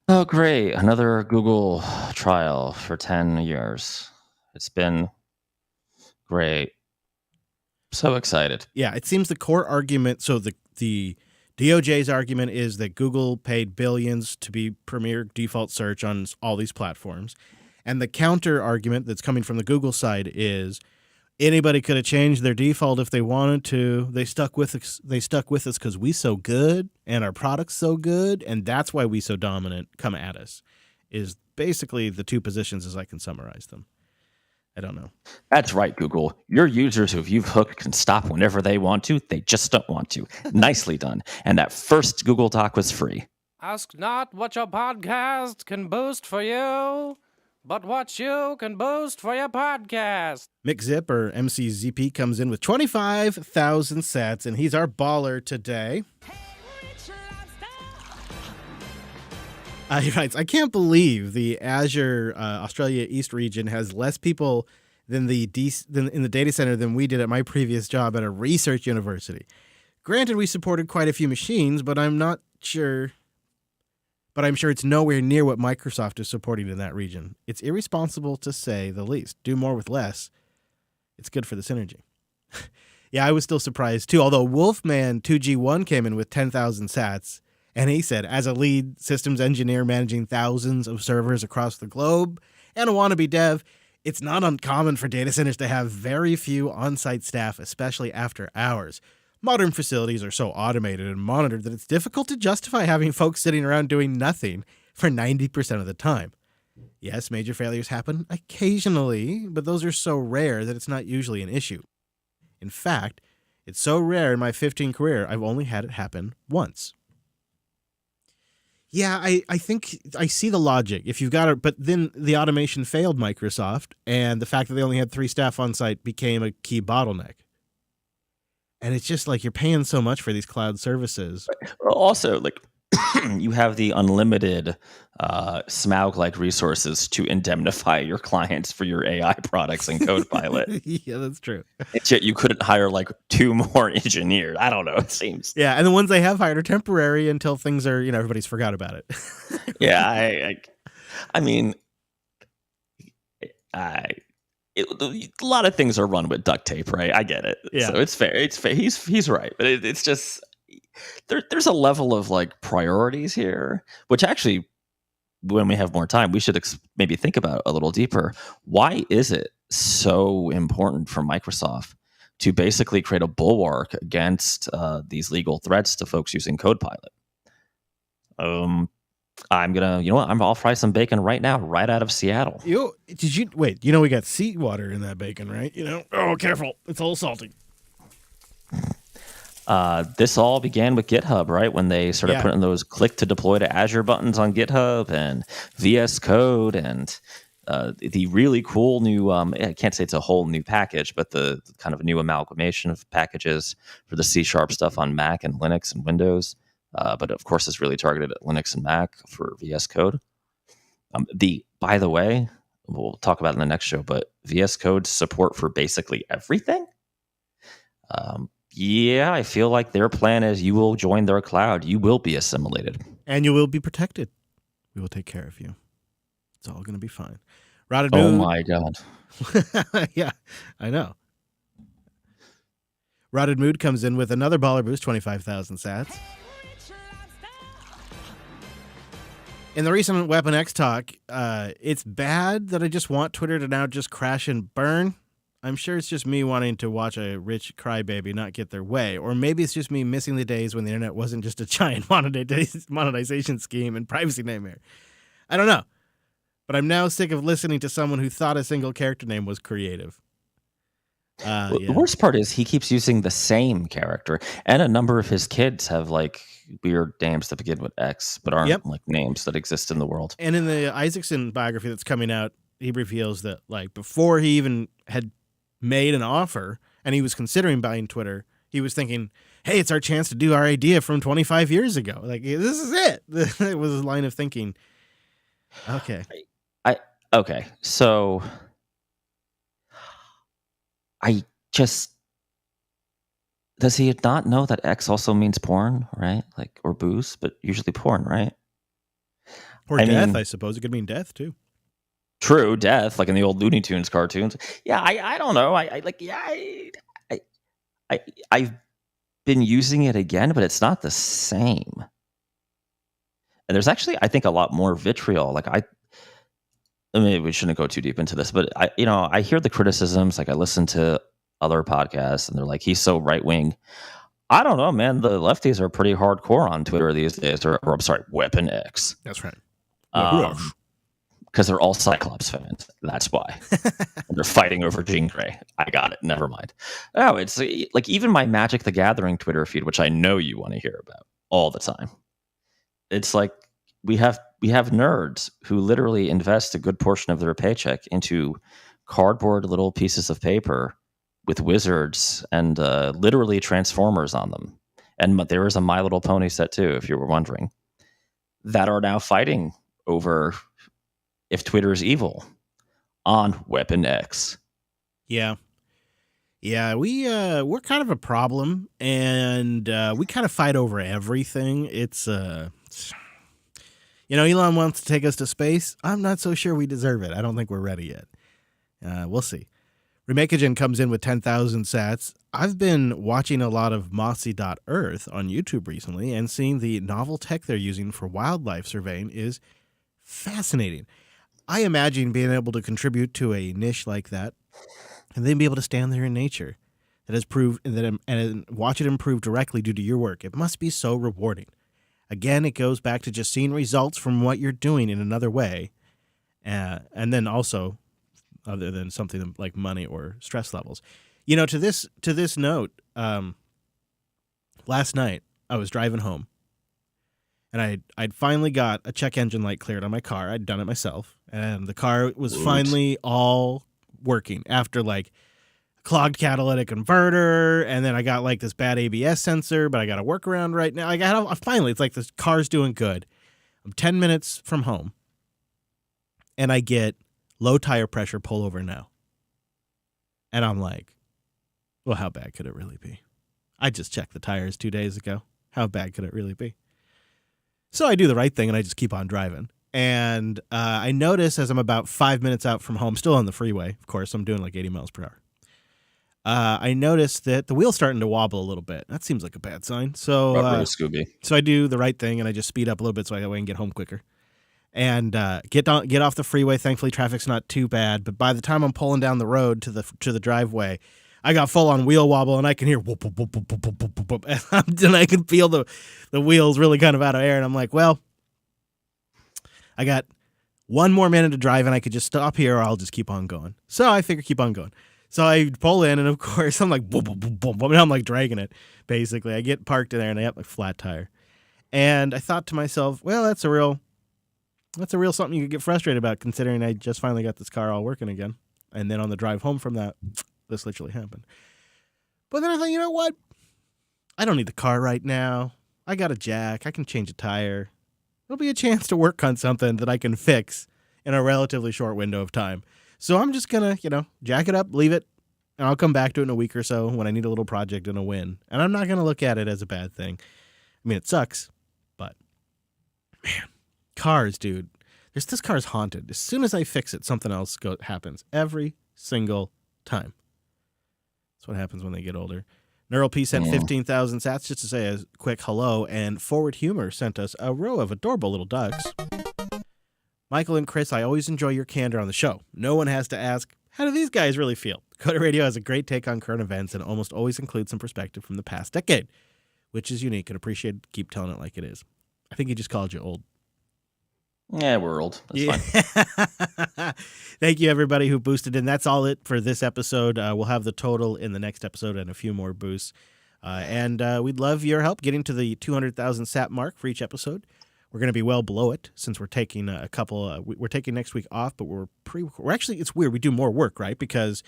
B: Oh, great. Another Google trial for 10 years. It's been great. So excited.
A: Yeah, it seems the core argument, so the DOJ's argument is that Google paid billions to be premier default search on all these platforms. And the counter argument that's coming from the Google side is anybody could have changed their default if they wanted to. They stuck with us because we so good and our product's so good, and that's why we so dominant. Come at us is basically the two positions as I can summarize them. I don't know.
B: That's right, Google. Your users who you've hooked can stop whenever they want to. They just don't want to. Nicely done. And that first Google Doc was free.
C: Ask not what your podcast can boost for you, but what you can boost for your podcast.
A: Mick Zip, or MCZP, comes in with 25,000 sats, and he's our baller today. He writes, I can't believe the Azure Australia East region has less people than in the data center than we did at my previous job at a research university. Granted, we supported quite a few machines, but I'm sure it's nowhere near what Microsoft is supporting in that region. It's irresponsible to say the least. Do more with less. It's good for the synergy. Yeah, I was still surprised too, although Wolfman 2G1 came in with 10,000 sats. And he said, as a lead systems engineer managing thousands of servers across the globe and a wannabe dev, it's not uncommon for data centers to have very few on-site staff, especially after hours. Modern facilities are so automated and monitored that it's difficult to justify having folks sitting around doing nothing for 90% of the time. Yes, major failures happen occasionally, but those are so rare that it's not usually an issue. In fact, it's so rare in my 15 career, I've only had it happen once. Yeah, I think I see the logic. If you've got it, but then the automation failed Microsoft, and the fact that they only had 3 staff on site became a key bottleneck. And it's just like you're paying so much for these cloud services.
B: Also, like you have the unlimited Smaug-like resources to indemnify your clients for your AI products in CodePilot.
A: Yeah, that's true.
B: And yet you couldn't hire like 2 more engineers. I don't know. It seems.
A: Yeah, and the ones they have hired are temporary until things are, everybody's forgot about it.
B: Yeah, I mean, a lot of things are run with duct tape, right? I get it.
A: Yeah.
B: So it's fair. It's fair. He's right, but it's just there's a level of like priorities here, which actually, when we have more time, we should maybe think about a little deeper. Why is it so important for Microsoft to basically create a bulwark against these legal threats to folks using CodePilot? I'm gonna, I'll fry some bacon right now, right out of Seattle.
A: Wait, we got seawater in that bacon, right? Oh, careful. It's a little salty.
B: This all began with GitHub, right? When they started putting those click to deploy to Azure buttons on GitHub and VS Code and the really cool new, I can't say it's a whole new package, but the kind of new amalgamation of packages for the C# stuff on Mac and Linux and Windows. But of course, it's really targeted at Linux and Mac for VS Code. By the way, we'll talk about it in the next show, but VS Code support for basically everything. Yeah, I feel like their plan is you will join their cloud. You will be assimilated.
A: And you will be protected. We will take care of you. It's all going to be fine. Rotted Mood.
B: Oh, my God.
A: Yeah, I know. Rotted Mood comes in with another baller boost, 25,000 sats. In the recent Weapon X talk, it's bad that I just want Twitter to now just crash and burn. I'm sure it's just me wanting to watch a rich crybaby not get their way. Or maybe it's just me missing the days when the internet wasn't just a giant monetization scheme and privacy nightmare. I don't know. But I'm now sick of listening to someone who thought a single character name was creative.
B: The worst part is he keeps using the same character. And a number of his kids have like weird names that begin with X, but aren't like names that exist in the world.
A: And in the Isaacson biography that's coming out, he reveals that like before he even had made an offer and he was considering buying Twitter, he was thinking, hey, it's our chance to do our idea from 25 years ago. Like, this is it. It was his line of thinking. Okay.
B: Okay, so I just does he not know that X also means porn, right? Like or booze, but usually porn, right?
A: Or
B: I
A: death,
B: mean,
A: I suppose. It could mean death, too.
B: true death, like in the old Looney Tunes cartoons. Yeah, I don't know. I like yeah, I I I've been using it again, but it's not the same. And there's actually, I think, a lot more vitriol. Like I mean, we shouldn't go too deep into this, but I hear the criticisms. Like I listen to other podcasts, and they're like, "He's so right wing." I don't know, man. The lefties are pretty hardcore on Twitter these days, or I'm sorry, Weapon X,
A: That's right.
B: because they're all Cyclops fans. That's why. And they're fighting over Jean Grey. I got it. Never mind. Oh, it's like even my Magic the Gathering Twitter feed, which I know you want to hear about all the time. It's like we have nerds who literally invest a good portion of their paycheck into cardboard little pieces of paper with wizards and literally Transformers on them. And there is a My Little Pony set too, if you were wondering, that are now fighting over if Twitter is evil on Weapon X.
A: Yeah. Yeah, we're kind of a problem, and we kind of fight over everything. It's Elon wants to take us to space. I'm not so sure we deserve it. I don't think we're ready yet. We'll see. Remakeagen comes in with 10,000 sats. I've been watching a lot of Mossy.Earth on YouTube recently, and seeing the novel tech they're using for wildlife surveying is fascinating. I imagine being able to contribute to a niche like that, and then be able to stand there in nature that has proved and watch it improve directly due to your work. It must be so rewarding. Again, it goes back to just seeing results from what you're doing in another way, and then also, other than something like money or stress levels. To this note, last night I was driving home, and I'd finally got a check engine light cleared on my car. I'd done it myself, and the car was finally all working after like clogged catalytic converter, and then I got like this bad ABS sensor, but I got a workaround right now. Finally, it's like this car's doing good. I'm 10 minutes from home, and I get low tire pressure, pull over now. And I'm like, well, how bad could it really be? I just checked the tires 2 days ago. How bad could it really be? So I do the right thing, and I just keep on driving. And I notice as I'm about 5 minutes out from home, still on the freeway, of course, I'm doing like 80 miles per hour. I noticed that the wheel's starting to wobble a little bit. That seems like a bad sign. So
B: Scooby.
A: So I do the right thing, and I just speed up a little bit so I can get home quicker. And get off the freeway. Thankfully, traffic's not too bad. But by the time I'm pulling down the road to the driveway, I got full on wheel wobble, and I can hear whoop, whoop, whoop, whoop, whoop, whoop, whoop, and I can feel the wheels really kind of out of air. And I'm like, well, I got one more minute to drive, and I could just stop here, or I'll just keep on going. So I figure keep on going. So I pull in, and of course I'm like boom, boom, boom, boom, boom, and I'm like dragging it. Basically, I get parked in there, and I have a flat tire. And I thought to myself, well, that's a real something you could get frustrated about, considering I just finally got this car all working again. And then on the drive home from that, this literally happened. But then I thought, you know what? I don't need the car right now. I got a jack. I can change a tire. It'll be a chance to work on something that I can fix in a relatively short window of time. So I'm just going to, jack it up, leave it, and I'll come back to it in a week or so when I need a little project and a win. And I'm not going to look at it as a bad thing. I mean, it sucks, but man. Cars, dude. This car's haunted. As soon as I fix it, something else happens every single time. That's what happens when they get older. Neural P sent 15,000 sats just to say a quick hello, and Forward Humor sent us a row of adorable little ducks. Michael and Chris, I always enjoy your candor on the show. No one has to ask, how do these guys really feel? Coda Radio has a great take on current events and almost always includes some perspective from the past decade, which is unique and appreciated. Keep telling it like it is. I think he just called you old.
B: Yeah, we're old. That's fine.
A: Thank you, everybody who boosted in. That's all it for this episode. We'll have the total in the next episode and a few more boosts. And we'd love your help getting to the 200,000 sat mark for each episode. We're going to be well below it since we're taking a couple. We're taking next week off, but we're actually, it's weird. We do more work, right? Because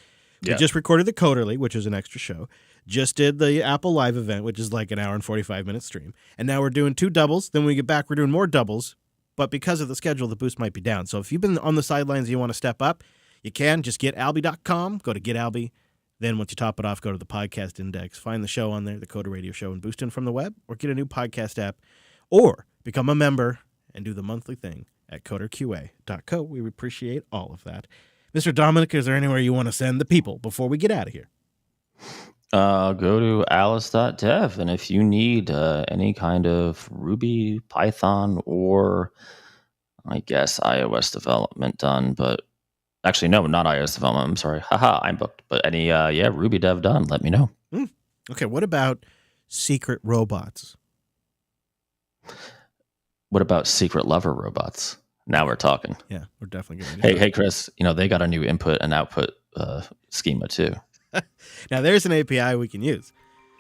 A: we just recorded the Coderly, which is an extra show. Just did the Apple Live event, which is like an hour and 45 minute stream. And now we're doing 2 doubles. Then when we get back, we're doing more doubles. but because of the schedule, the boost might be down. So if you've been on the sidelines and you want to step up, you can. Just getalby.com, go to GetAlby. Then once you top it off, go to the podcast index, find the show on there, the Coder Radio Show, and boost in from the web, or get a new podcast app, or become a member and do the monthly thing at coderqa.co. We appreciate all of that. Mr. Dominic, is there anywhere you want to send the people before we get out of here?
B: Go to alice.dev, and if you need any kind of Ruby, Python, or I guess iOS development done, but actually, no, not iOS development. I'm sorry. Haha, I'm booked. But any, Ruby dev done, let me know.
A: Okay, what about secret robots?
B: What about secret lover robots? Now we're talking.
A: Yeah, we're definitely going to
B: Hey, Chris, they got a new input and output schema too.
A: Now, there's an API we can use.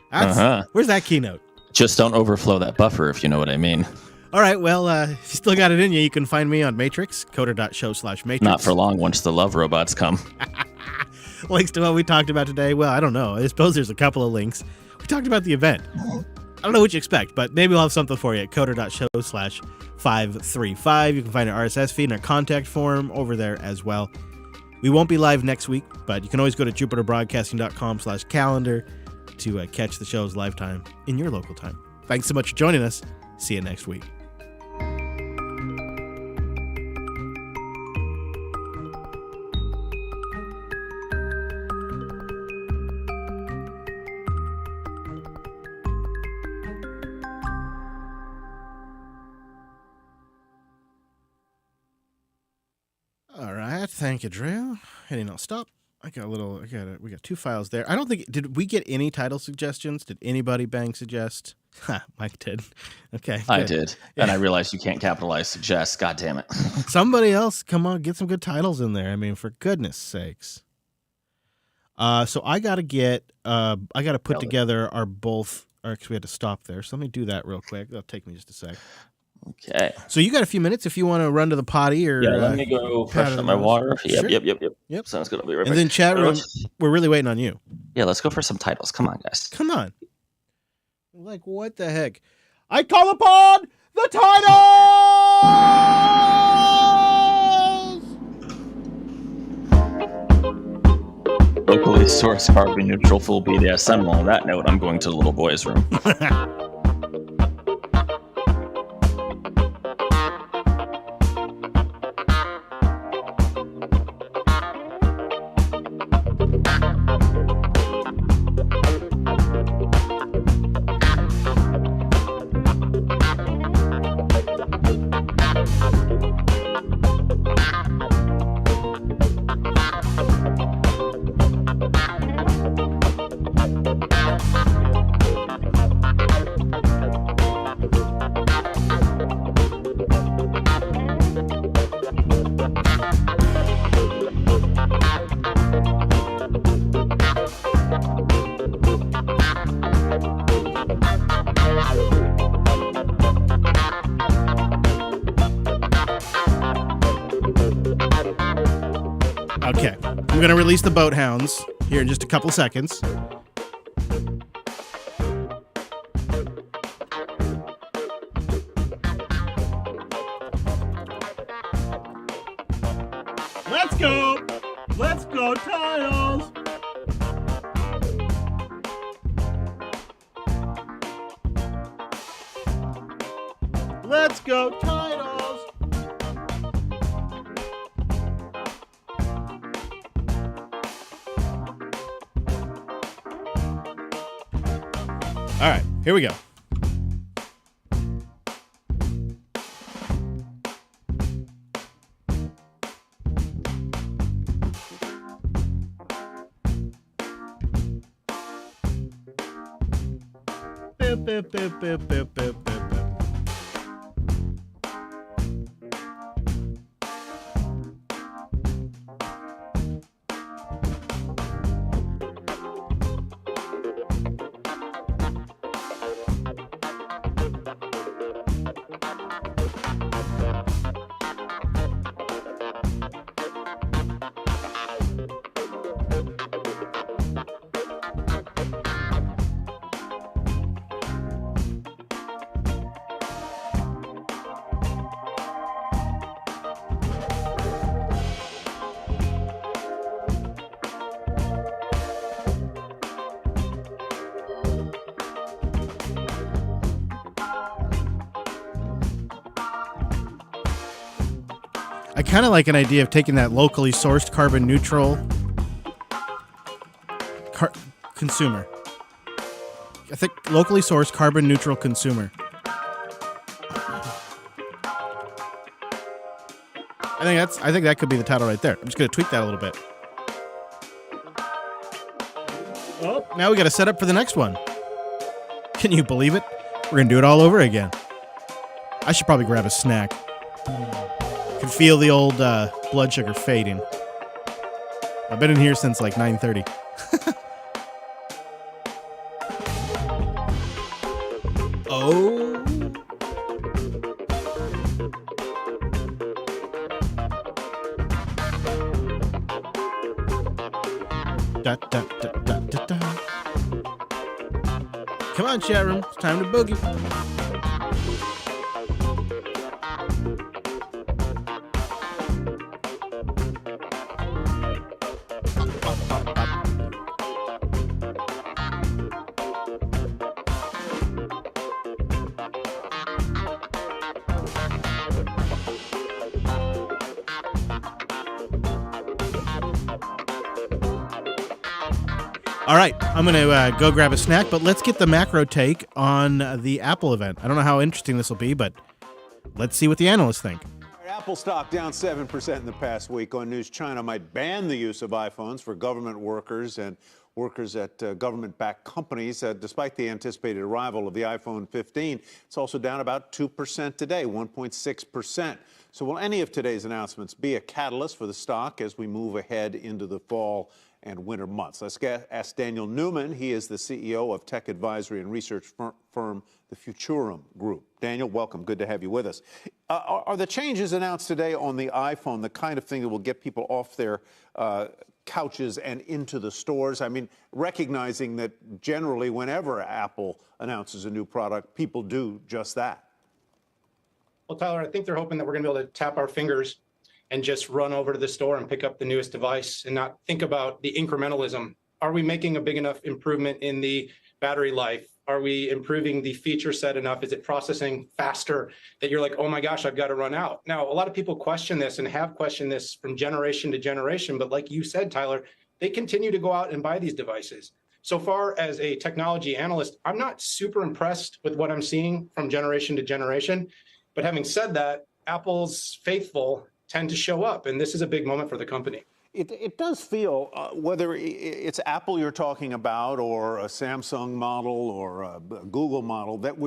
A: Where's that keynote?
B: Just don't overflow that buffer, if you know what I mean.
A: All right, well, if you still got it in you, you can find me on Matrix, coder.show/Matrix.
B: Not for long once the love robots come.
A: Links to what we talked about today. Well, I don't know. I suppose there's a couple of links. We talked about the event. I don't know what you expect, but maybe we'll have something for you at coder.show/535. You can find our RSS feed and our contact form over there as well. We won't be live next week, but you can always go to jupiterbroadcasting.com/calendar to catch the show's live time in your local time. Thanks so much for joining us. See you next week. All right, thank you, Drew. Hitting on stop. We got 2 files there. I don't think, did we get any title suggestions? Did anybody bang suggest? Mike did. Okay.
B: I
A: good.
B: did. And I realized you can't capitalize suggest. God damn it.
A: Somebody else, come on, get some good titles in there. I mean, for goodness sakes. So I got to put together our both, because we had to stop there. So let me do that real quick. That'll take me just a sec.
B: Okay.
A: So you got a few minutes if you want to run to the potty or.
B: Yeah, let me go freshen up my water.
A: Sure.
B: Yep. Sounds good. I'll be right back.
A: And then chat room, we're really waiting on you.
B: Yeah, let's go for some titles. Come on, guys.
A: Come on. Like, what the heck? I call upon the titles!
B: Locally sourced carbon neutral full BDSM. On that note, I'm going to the little boy's room.
A: Okay, I'm going to release the boat hounds here in just a couple seconds. Let's go! Let's go, Tiles! Let's go, Titles! All right, here we go. Boop, boop, boop, boop, boop, boop, boop, boop. I kind of like an idea of taking that locally sourced carbon neutral consumer. I think locally sourced carbon neutral consumer. I think that could be the title right there. I'm just going to tweak that a little bit. Oh, now we got to set up for the next one. Can you believe it? We're going to do it all over again. I should probably grab a snack. I can feel the old blood sugar fading. I've been in here since like 9:30. Oh. Da, da, da, da, da, da. Come on, chat room. It's time to boogie. All right, I'm going to go grab a snack, but let's get the macro take on the Apple event. I don't know how interesting this will be, but let's see what the analysts think.
D: Apple stock down 7% in the past week on news China might ban the use of iPhones for government workers and workers at government-backed companies. Despite the anticipated arrival of the iPhone 15, it's also down about 2% today, 1.6%. So will any of today's announcements be a catalyst for the stock as we move ahead into the fall and winter months? Let's ask Daniel Newman. He is the CEO of tech advisory and research firm, the Futurum Group. Daniel, welcome. Good to have you with us. Are the changes announced today on the iPhone the kind of thing that will get people off their couches and into the stores? I mean, recognizing that generally whenever Apple announces a new product, people do just that.
E: Well, Tyler, I think they're hoping that we're going to be able to tap our fingers and just run over to the store and pick up the newest device and not think about the incrementalism. Are we making a big enough improvement in the battery life? Are we improving the feature set enough? Is it processing faster that you're like, oh my gosh, I've got to run out? Now, a lot of people question this and have questioned this from generation to generation. But like you said, Tyler, they continue to go out and buy these devices. So far as a technology analyst, I'm not super impressed with what I'm seeing from generation to generation. But having said that, Apple's faithful tend to show up, and this is a big moment for the company.
D: It does feel, whether it's Apple you're talking about, or a Samsung model, or a Google model, that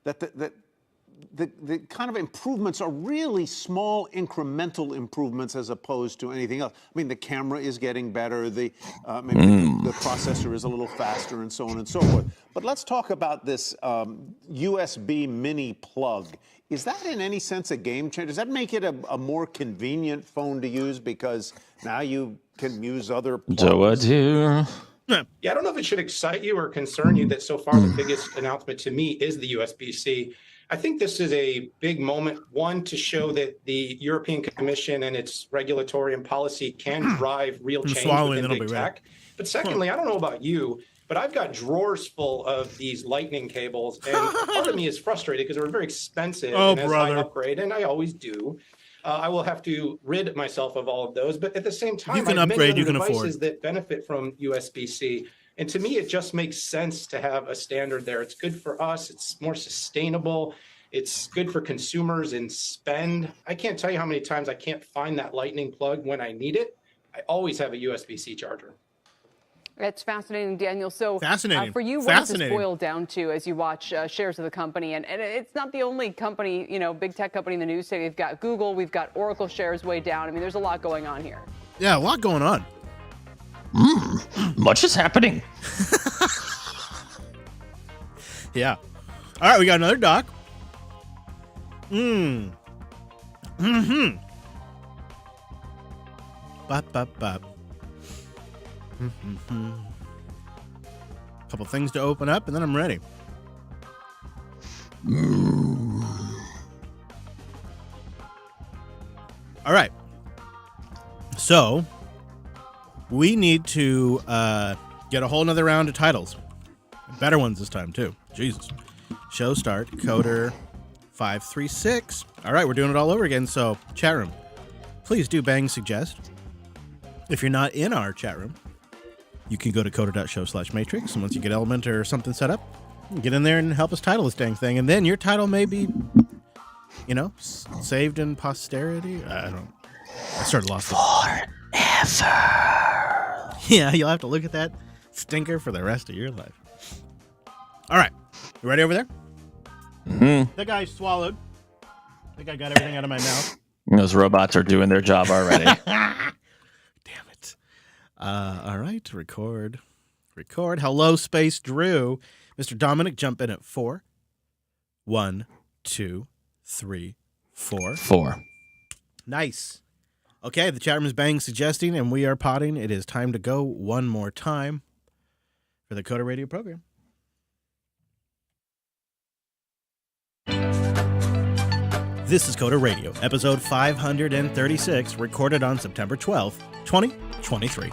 D: the kind of improvements are really small incremental improvements as opposed to anything else. I mean, the camera is getting better, maybe the processor is a little faster, and so on and so forth. But let's talk about this USB mini plug. Is that in any sense a game changer? Does that make it a more convenient phone to use because now you can use other plugs?
B: Do I do?
E: Yeah, I don't know if it should excite you or concern you that so far the biggest announcement to me is the USB-C. I think this is a big moment, one, to show that the European Commission and its regulatory and policy can drive real change within big tech. But secondly, I don't know about you, but I've got drawers full of these lightning cables, and part of me is frustrated because they're very expensive. And as I upgrade, and I always do, I will have to rid myself of all of those. But at the same time,
A: you can upgrade, you can
E: devices
A: afford
E: that benefit from USB-C. And to me, it just makes sense to have a standard there. It's good for us. It's more sustainable. It's good for consumers and spend. I can't tell you how many times I can't find that lightning plug when I need it. I always have a USB-C charger.
F: It's fascinating, Daniel. So
A: fascinating.
F: For you, what does this boil down to as you watch shares of the company? And it's not the only company, big tech company in the news today. We've got Google, we've got Oracle shares way down. I mean, there's a lot going on here.
A: Yeah, a lot going on.
B: Much is happening.
A: Yeah. All right, we got another doc. Bop, bop, bop. Couple things to open up, and then I'm ready. All right. So we need to get a whole nother round of titles. Better ones this time, too. Jesus. Show start. Coder 536. All right, we're doing it all over again. So, chat room, please do bang suggest. If you're not in our chat room, you can go to coder.show/matrix, and once you get Element or something set up, get in there and help us title this dang thing, and then your title may be, saved in posterity. I sort of lost it. Forever. Yeah, you'll have to look at that stinker for the rest of your life. All right. You ready over there?
B: Mm-hmm.
A: That guy swallowed. I think I got everything out of my mouth.
B: Those robots are doing their job already.
A: Damn it. All right. Record. Hello, Space Drew. Mr. Dominic, jump in at 4. 1, 2, 3, 4.
B: 4.
A: Nice. Okay, the chat room is bang suggesting, and we are potting. It is time to go one more time for the Coder Radio program. This is Coder Radio, episode 536, recorded on September 12th, 2023.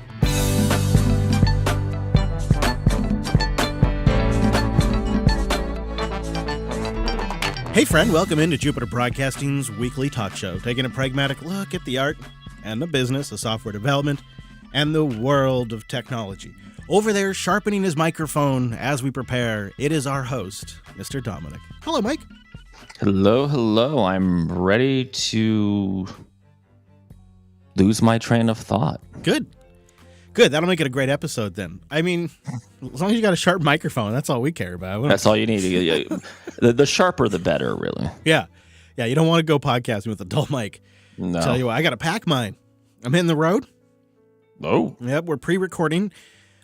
A: Hey friend, welcome into Jupiter Broadcasting's weekly talk show, taking a pragmatic look at the art and the business of software development and the world of technology. Over there, sharpening his microphone as we prepare, it is our host, Mr. Dominic. Hello, Mike.
B: Hello. I'm ready to lose my train of thought.
A: Good. That'll make it a great episode then. I mean, as long as you got a sharp microphone, that's all we care about.
B: That's all you need. The sharper, the better, really.
A: Yeah, you don't want to go podcasting with a dull mic.
B: No.
A: Tell you what, I got to pack mine. I'm hitting the road.
B: Oh.
A: Yep, we're pre-recording.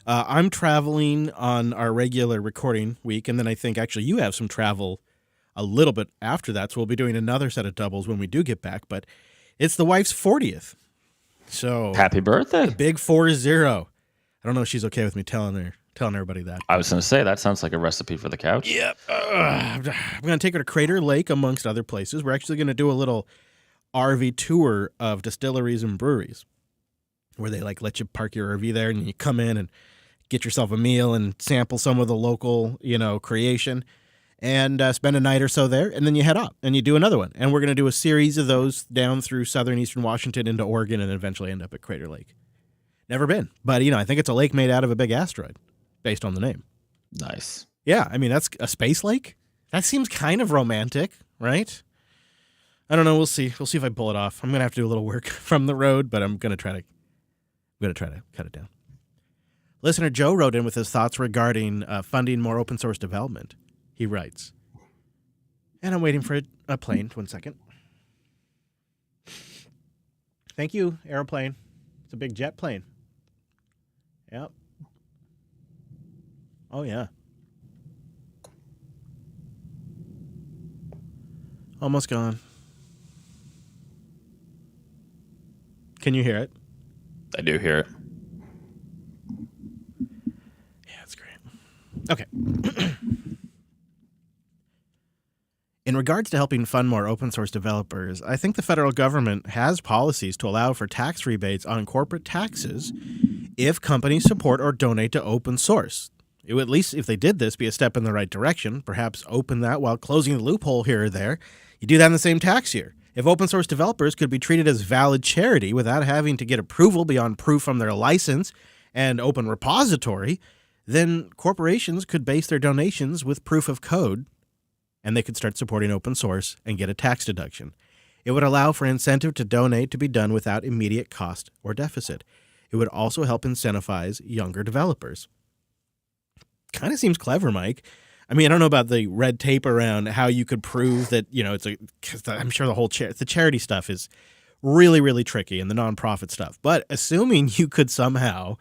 A: I'm traveling on our regular recording week, and then I think actually you have some travel a little bit after that, so we'll be doing another set of doubles when we do get back, but it's the wife's 40th. So
B: happy birthday.
A: Big 4-0. I don't know if she's okay with me telling everybody that.
B: I was going to say, that sounds like a recipe for the couch.
A: Yep. I'm going to take her to Crater Lake, amongst other places. We're actually going to do a little RV tour of distilleries and breweries where they let you park your RV there and you come in and get yourself a meal and sample some of the local, creation and spend a night or so there. And then you head up and you do another one. And we're going to do a series of those down through southern eastern Washington into Oregon and eventually end up at Crater Lake. Never been. But, I think it's a lake made out of a big asteroid based on the name.
B: Nice.
A: Yeah. I mean, that's a space lake. That seems kind of romantic, right? I don't know. We'll see. We'll see if I pull it off. I'm going to have to do a little work from the road, but I'm going to try to cut it down. Listener Joe wrote in with his thoughts regarding funding more open source development. He writes, and I'm waiting for a plane. 1 second. Thank you, airplane. It's a big jet plane. Yep. Oh, yeah. Almost gone. Can you hear it?
B: I do hear it.
A: Yeah, it's great. Okay. In regards to helping fund more open source developers, I think the federal government has policies to allow for tax rebates on corporate taxes if companies support or donate to open source. It would, at least if they did this, be a step in the right direction, perhaps open that while closing the loophole here or there. You do that in the same tax year. If open source developers could be treated as valid charity without having to get approval beyond proof from their license and open repository, then corporations could base their donations with proof of code, and they could start supporting open source and get a tax deduction. It would allow for incentive to donate to be done without immediate cost or deficit. It would also help incentivize younger developers. Kind of seems clever, Mike. I mean, I don't know about the red tape around how you could prove that, because I'm sure the charity stuff is really, really tricky and the nonprofit stuff. But assuming you could somehow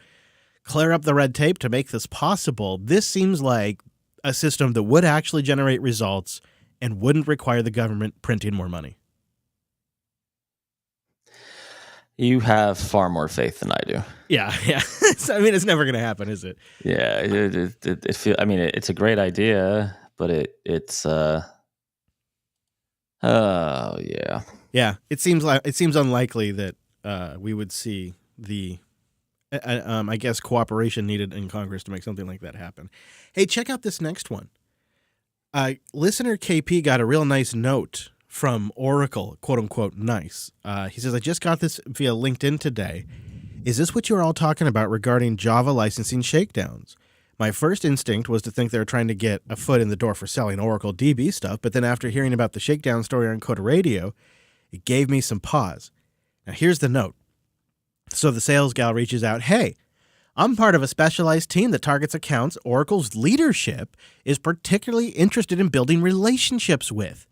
A: clear up the red tape to make this possible, this seems like a system that would actually generate results and wouldn't require the government printing more money.
B: You have far more faith than I do.
A: Yeah. I mean, it's never going to happen, is it?
B: Yeah, it's a great idea, but it's yeah.
A: Yeah, it seems unlikely that we would see the I guess cooperation needed in Congress to make something like that happen. Hey, check out this next one. Listener KP got a real nice note from Oracle, quote unquote, nice. He says, I just got this via LinkedIn today. Is this what you were all talking about regarding Java licensing shakedowns? My first instinct was to think they were trying to get a foot in the door for selling Oracle DB stuff, but then after hearing about the shakedown story on Coda Radio, it gave me some pause. Now here's the note. So the sales gal reaches out, hey, I'm part of a specialized team that targets accounts Oracle's leadership is particularly interested in building relationships with.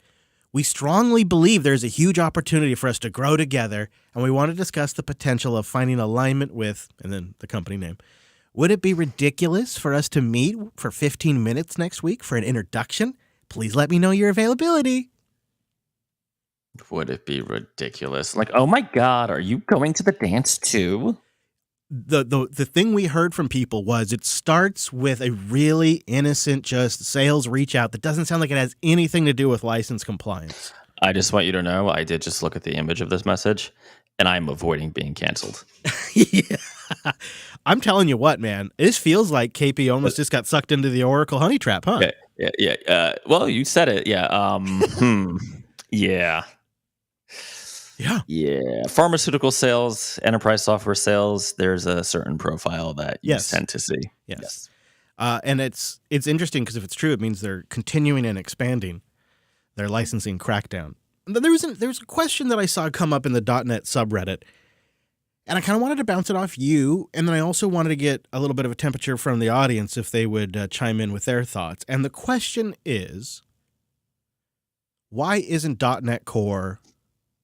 A: We strongly believe there's a huge opportunity for us to grow together, and we want to discuss the potential of finding alignment with, and then the company name. Would it be ridiculous for us to meet for 15 minutes next week for an introduction? Please let me know your availability.
B: Would it be ridiculous? Like, oh my God, are you going to the dance too?
A: The thing we heard from people was it starts with a really innocent just sales reach out that doesn't sound like it has anything to do with license compliance.
B: I just want you to know, I did just look at the image of this message, and I'm avoiding being canceled.
A: Yeah. I'm telling you what, man, this feels like KP almost just got sucked into the Oracle honey trap, huh?
B: Yeah. Well, you said it. Yeah. Yeah. Yeah. Pharmaceutical sales, enterprise software sales, there's a certain profile that you tend to see.
A: Yes. And it's interesting because if it's true, it means they're continuing and expanding their licensing crackdown. There was a question that I saw come up in the .NET subreddit, and I kind of wanted to bounce it off you, and then I also wanted to get a little bit of a temperature from the audience if they would chime in with their thoughts. And the question is, why isn't .NET Core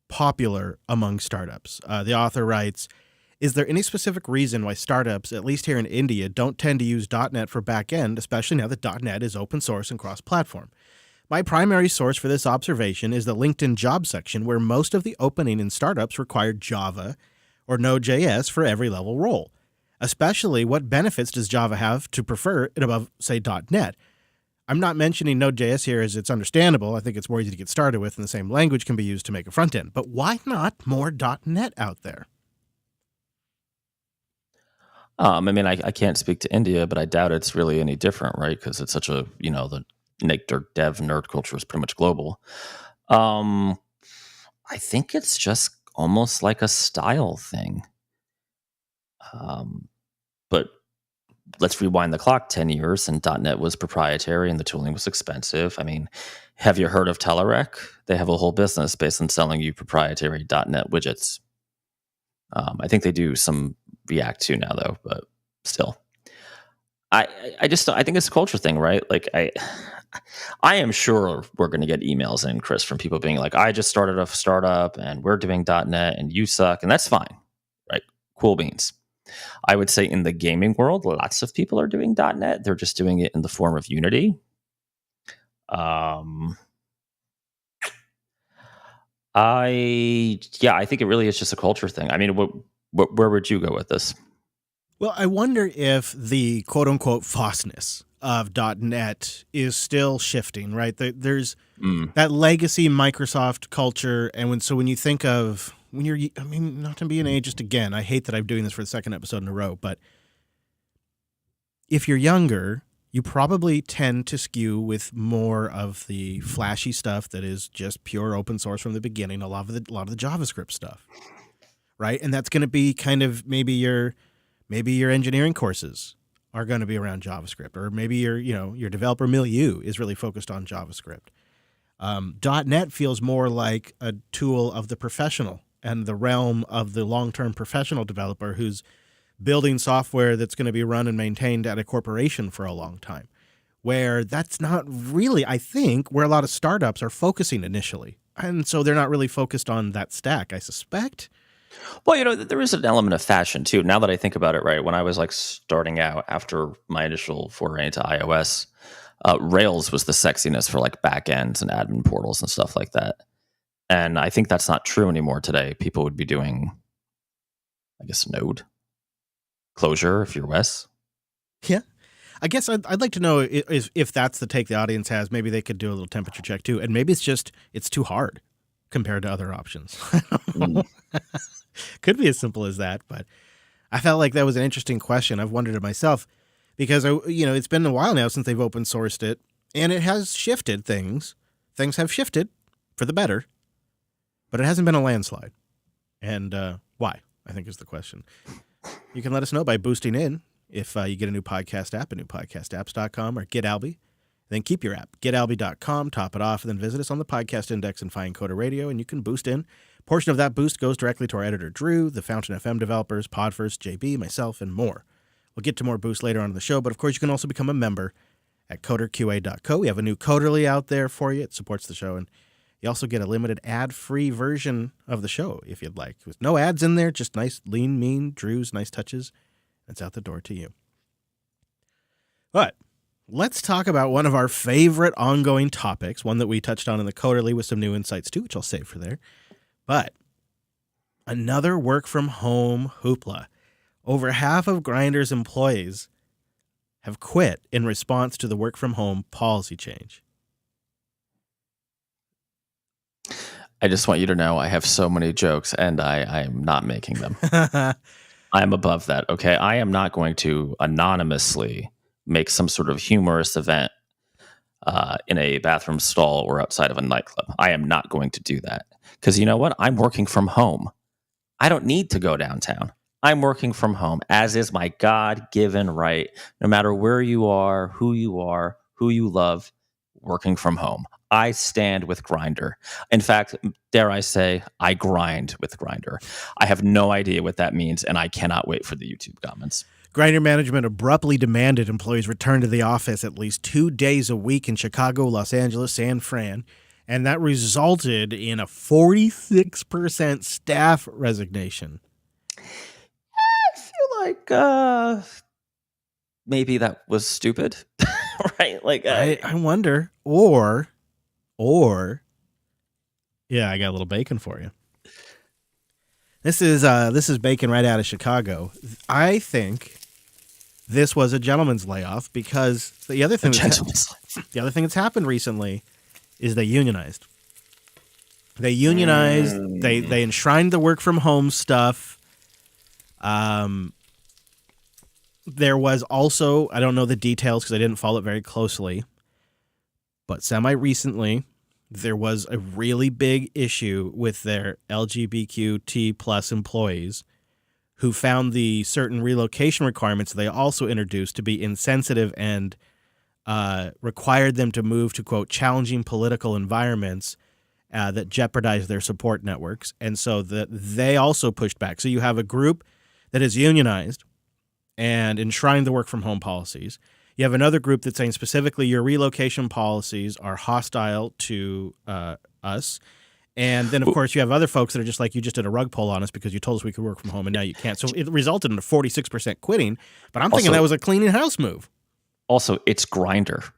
A: popular among startups? The author writes, is there any specific reason why startups, at least here in India, don't tend to use .NET for backend, especially now that .NET is open source and cross-platform? My primary source for this observation is the LinkedIn job section, where most of the opening in startups required Java or Node.js for every level role. Especially, what benefits does Java have to prefer it above, say, .NET? I'm not mentioning Node.js here as it's understandable. I think it's more easy to get started with, and the same language can be used to make a front end. But why not more .NET out there?
B: I mean, I can't speak to India, but I doubt it's really any different, right? Because it's such a, the dev nerd culture is pretty much global. I think it's just almost like a style thing. But let's rewind the clock 10 years, and .NET was proprietary and the tooling was expensive. I mean, have you heard of Telerik? They have a whole business based on selling you proprietary .NET widgets. I think they do some React too now, though, but still. I think it's a culture thing, right? Like, I am sure we're going to get emails in, Chris, from people being like, I just started a startup and we're doing .NET and you suck. And that's fine, right? Cool beans. I would say in the gaming world, lots of people are doing .NET. They're just doing it in the form of Unity. I think it really is just a culture thing. I mean, where would you go with this?
A: Well, I wonder if the quote-unquote FOSSness of .NET is still shifting, right? There's that legacy Microsoft culture, and when you think of not to be an ageist again, I hate that I'm doing this for the second episode in a row, but if you're younger, you probably tend to skew with more of the flashy stuff that is just pure open source from the beginning, a lot of the JavaScript stuff, right? And that's going to be kind of maybe your engineering courses are going to be around JavaScript, or maybe your developer milieu is really focused on JavaScript. .NET feels more like a tool of the professional and the realm of the long-term professional developer who's building software that's going to be run and maintained at a corporation for a long time, where that's not really, I think, where a lot of startups are focusing initially. And so they're not really focused on that stack, I suspect.
B: Well, there is an element of fashion too. Now that I think about it, right, when I was like starting out after my initial foray into iOS, Rails was the sexiness for like backends and admin portals and stuff like that. And I think that's not true anymore today. People would be doing, I guess, Node, Clojure if you're Wes.
A: Yeah. I guess I'd like to know if that's the take the audience has. Maybe they could do a little temperature check too. And maybe it's too hard compared to other options. Could be as simple as that, but I felt like that was an interesting question. I've wondered it myself because, it's been a while now since they've open sourced it, and it has shifted things. Things have shifted for the better, but it hasn't been a landslide. And why, I think is the question. You can let us know by boosting in if you get a new podcast app, newpodcastapps.com or Get Albie. Then keep your app, getalby.com, top it off, and then visit us on the podcast index and find Coda Radio, and you can boost in. A portion of that boost goes directly to our editor, Drew, the Fountain FM developers, Podverse, JB, myself, and more. We'll get to more boosts later on in the show, but of course you can also become a member at coderqa.co. We have a new Coderly out there for you. It supports the show, and you also get a limited ad-free version of the show if you'd like. With no ads in there, just nice, lean, mean, Drew's nice touches. It's out the door to you. But let's talk about one of our favorite ongoing topics, one that we touched on in the Coderly with some new insights too, which I'll save for there. But another work-from-home hoopla. Over half of Grindr's employees have quit in response to the work-from-home policy change.
B: I just want you to know I have so many jokes, and I am not making them. I'm above that, okay? I am not going to anonymously make some sort of humorous event in a bathroom stall or outside of a nightclub. I am not going to do that. Because you know what? I'm working from home. I don't need to go downtown. I'm working from home, as is my God-given right, no matter where you are, who you love, working from home. I stand with Grindr. In fact, dare I say, I grind with Grindr. I have no idea what that means, and I cannot wait for the YouTube comments.
A: Grindr management abruptly demanded employees return to the office at least 2 days a week in Chicago, Los Angeles, San Fran, and that resulted in a 46% staff resignation.
B: I feel like maybe that was stupid, right? Like
A: I wonder, or yeah, I got a little bacon for you. This is bacon right out of Chicago. I think this was a gentleman's layoff because the other thing that's happened recently is they unionized. They enshrined the work from home stuff. There was also, I don't know the details because I didn't follow it very closely, but semi-recently, there was a really big issue with their LGBTQ plus employees who found the certain relocation requirements they also introduced to be insensitive and required them to move to, quote, challenging political environments that jeopardize their support networks. And so they also pushed back. So you have a group that is unionized and enshrined the work from home policies. You have another group that's saying specifically your relocation policies are hostile to us. And then, of course, you have other folks that are just like, you just did a rug pull on us because you told us we could work from home and now you can't. So it resulted in a 46% quitting. But I'm thinking that was a cleaning house move.
B: Also, it's Grindr.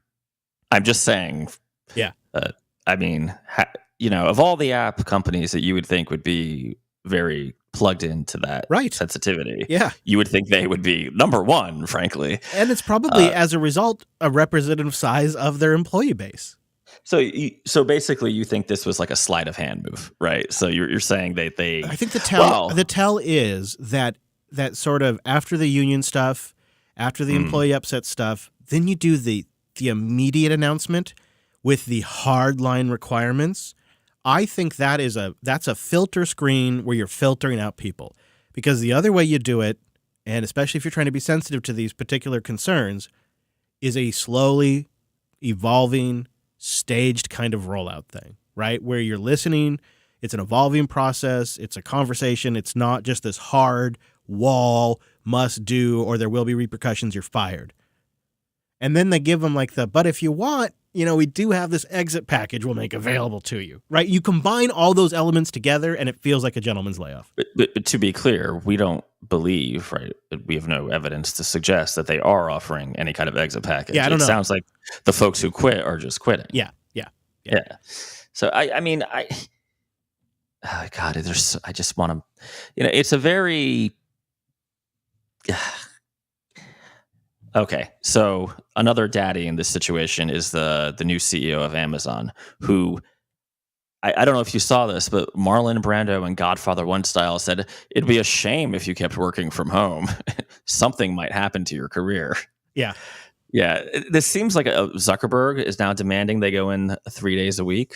B: I'm just saying.
A: Yeah.
B: I mean, of all the app companies that you would think would be very plugged into that sensitivity, you would think they would be number one, frankly.
A: And it's probably, as a result, a representative size of their employee base.
B: So basically, you think this was like a sleight of hand move, right? So you're saying they.
A: I think the tell is that sort of after the union stuff, after the employee upset stuff, then you do the immediate announcement with the hard line requirements. I think that's a filter screen where you're filtering out people, because the other way you do it, and especially if you're trying to be sensitive to these particular concerns, is a slowly evolving, staged kind of rollout thing, right? Where you're listening, it's an evolving process, it's a conversation, it's not just this hard wall, must do, or there will be repercussions, you're fired. And then they give them like but if you want, we do have this exit package we'll make available to you, right? You combine all those elements together and it feels like a gentleman's layoff.
B: But to be clear, we don't believe, right? We have no evidence to suggest that they are offering any kind of exit package.
A: Yeah, I don't know.
B: It sounds like the folks who quit are just quitting.
A: Yeah.
B: So I mean, God, I just want to, it's a very, okay. So another daddy in this situation is the new CEO of Amazon, who I don't know if you saw this, but Marlon Brando in Godfather 1 style said, it'd be a shame if you kept working from home. Something might happen to your career.
A: Yeah.
B: Yeah. This seems like Zuckerberg is now demanding they go in 3 days a week.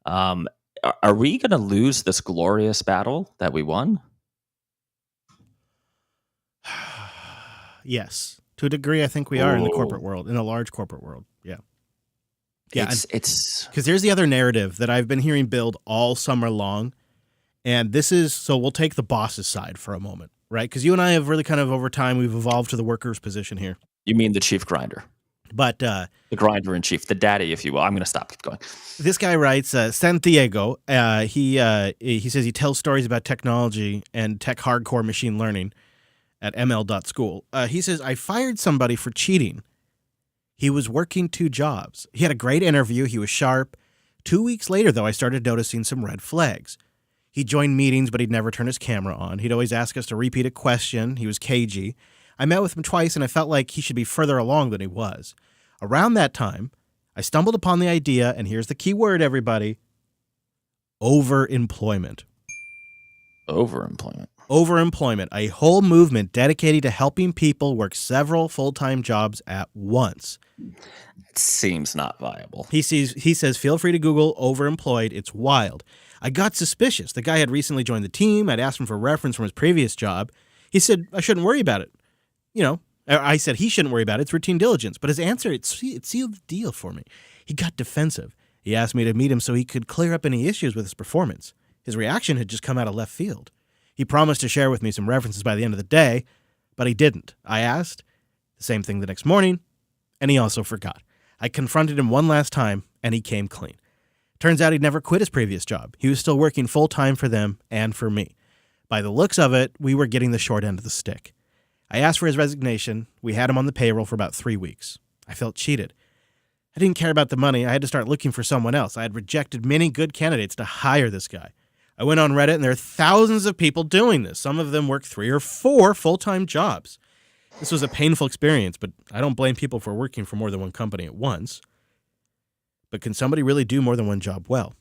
B: Are we going to lose this glorious battle that we won?
A: Yes, to a degree, I think we are in the corporate world, in a large corporate world. Yeah. Yeah,
B: it's
A: because here's the other narrative that I've been hearing build all summer long, and this is, so we'll take the boss's side for a moment, right? Because you and I have really kind of over time, we've evolved to the worker's position here.
B: You mean the chief grinder?
A: But
B: the grinder in chief, the daddy, if you will. I'm going to stop. Keep going.
A: This guy writes, Santiago, he says he tells stories about technology and tech hardcore machine learning at ml.school. He says, I fired somebody for cheating. He was working 2 jobs. He had a great interview. He was sharp. 2 weeks later, though, I started noticing some red flags. He joined meetings, but he'd never turn his camera on. He'd always ask us to repeat a question. He was cagey. I met with him twice, and I felt like he should be further along than he was. Around that time, I stumbled upon the idea, and here's the key word, everybody, overemployment.
B: Overemployment.
A: Overemployment, a whole movement dedicated to helping people work several full-time jobs at once.
B: It seems not viable.
A: He says, feel free to Google overemployed. It's wild. I got suspicious. The guy had recently joined the team. I'd asked him for reference from his previous job. He said, I shouldn't worry about it. You know, I said he shouldn't worry about it. It's routine diligence. But his answer, it sealed the deal for me. He got defensive. He asked me to meet him so he could clear up any issues with his performance. His reaction had just come out of left field. He promised to share with me some references by the end of the day, but he didn't. I asked, the same thing the next morning, and he also forgot. I confronted him one last time, and he came clean. Turns out he'd never quit his previous job. He was still working full-time for them and for me. By the looks of it, we were getting the short end of the stick. I asked for his resignation. We had him on the payroll for about 3 weeks. I felt cheated. I didn't care about the money. I had to start looking for someone else. I had rejected many good candidates to hire this guy. I went on Reddit, and there are thousands of people doing this. Some of them work 3 or 4 full-time jobs. This was a painful experience, but I don't blame people for working for more than one company at once. But can somebody really do more than one job well?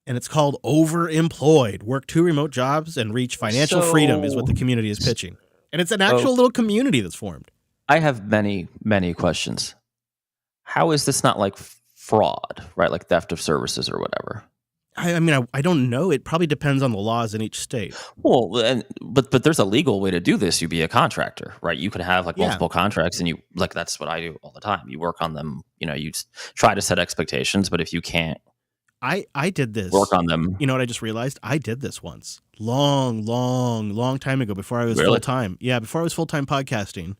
A: And it's called overemployed. Work 2 remote jobs and reach financial freedom is what the community is pitching. And it's an actual little community that's formed.
B: I have many, many questions. How is this not like fraud, right? Like theft of services or whatever?
A: I don't know. It probably depends on the laws in each state.
B: Well, but there's a legal way to do this. You be a contractor, right? You could have like multiple contracts, and you like that's what I do all the time. You work on them. You know, you try to set expectations, but if you can't,
A: I did this.
B: Work on them.
A: You know what I just realized? I did this once, long time ago before I was full time. Yeah, before I was full time podcasting.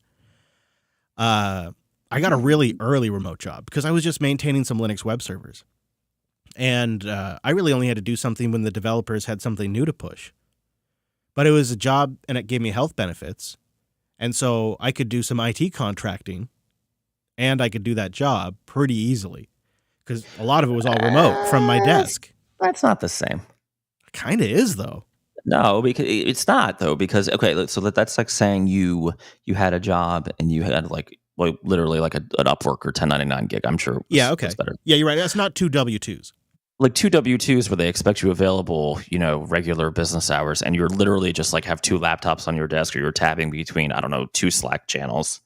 A: I got a really early remote job because I was just maintaining some Linux web servers. And I really only had to do something when the developers had something new to push. But it was a job, and it gave me health benefits. And so I could do some IT contracting, and I could do that job pretty easily because a lot of it was all remote from my desk.
B: That's not the same.
A: Kind of is, though.
B: No, because it's not, though. Because, okay, so that's like saying you had a job and you had literally like an Upwork or 1099 gig. I'm sure.
A: Yeah, okay.
B: That's better.
A: Yeah, you're right. That's not 2 W-2s.
B: Like 2 W-2s where they expect you available, regular business hours, and you're literally just like have 2 laptops on your desk, or you're tabbing between, 2 Slack channels.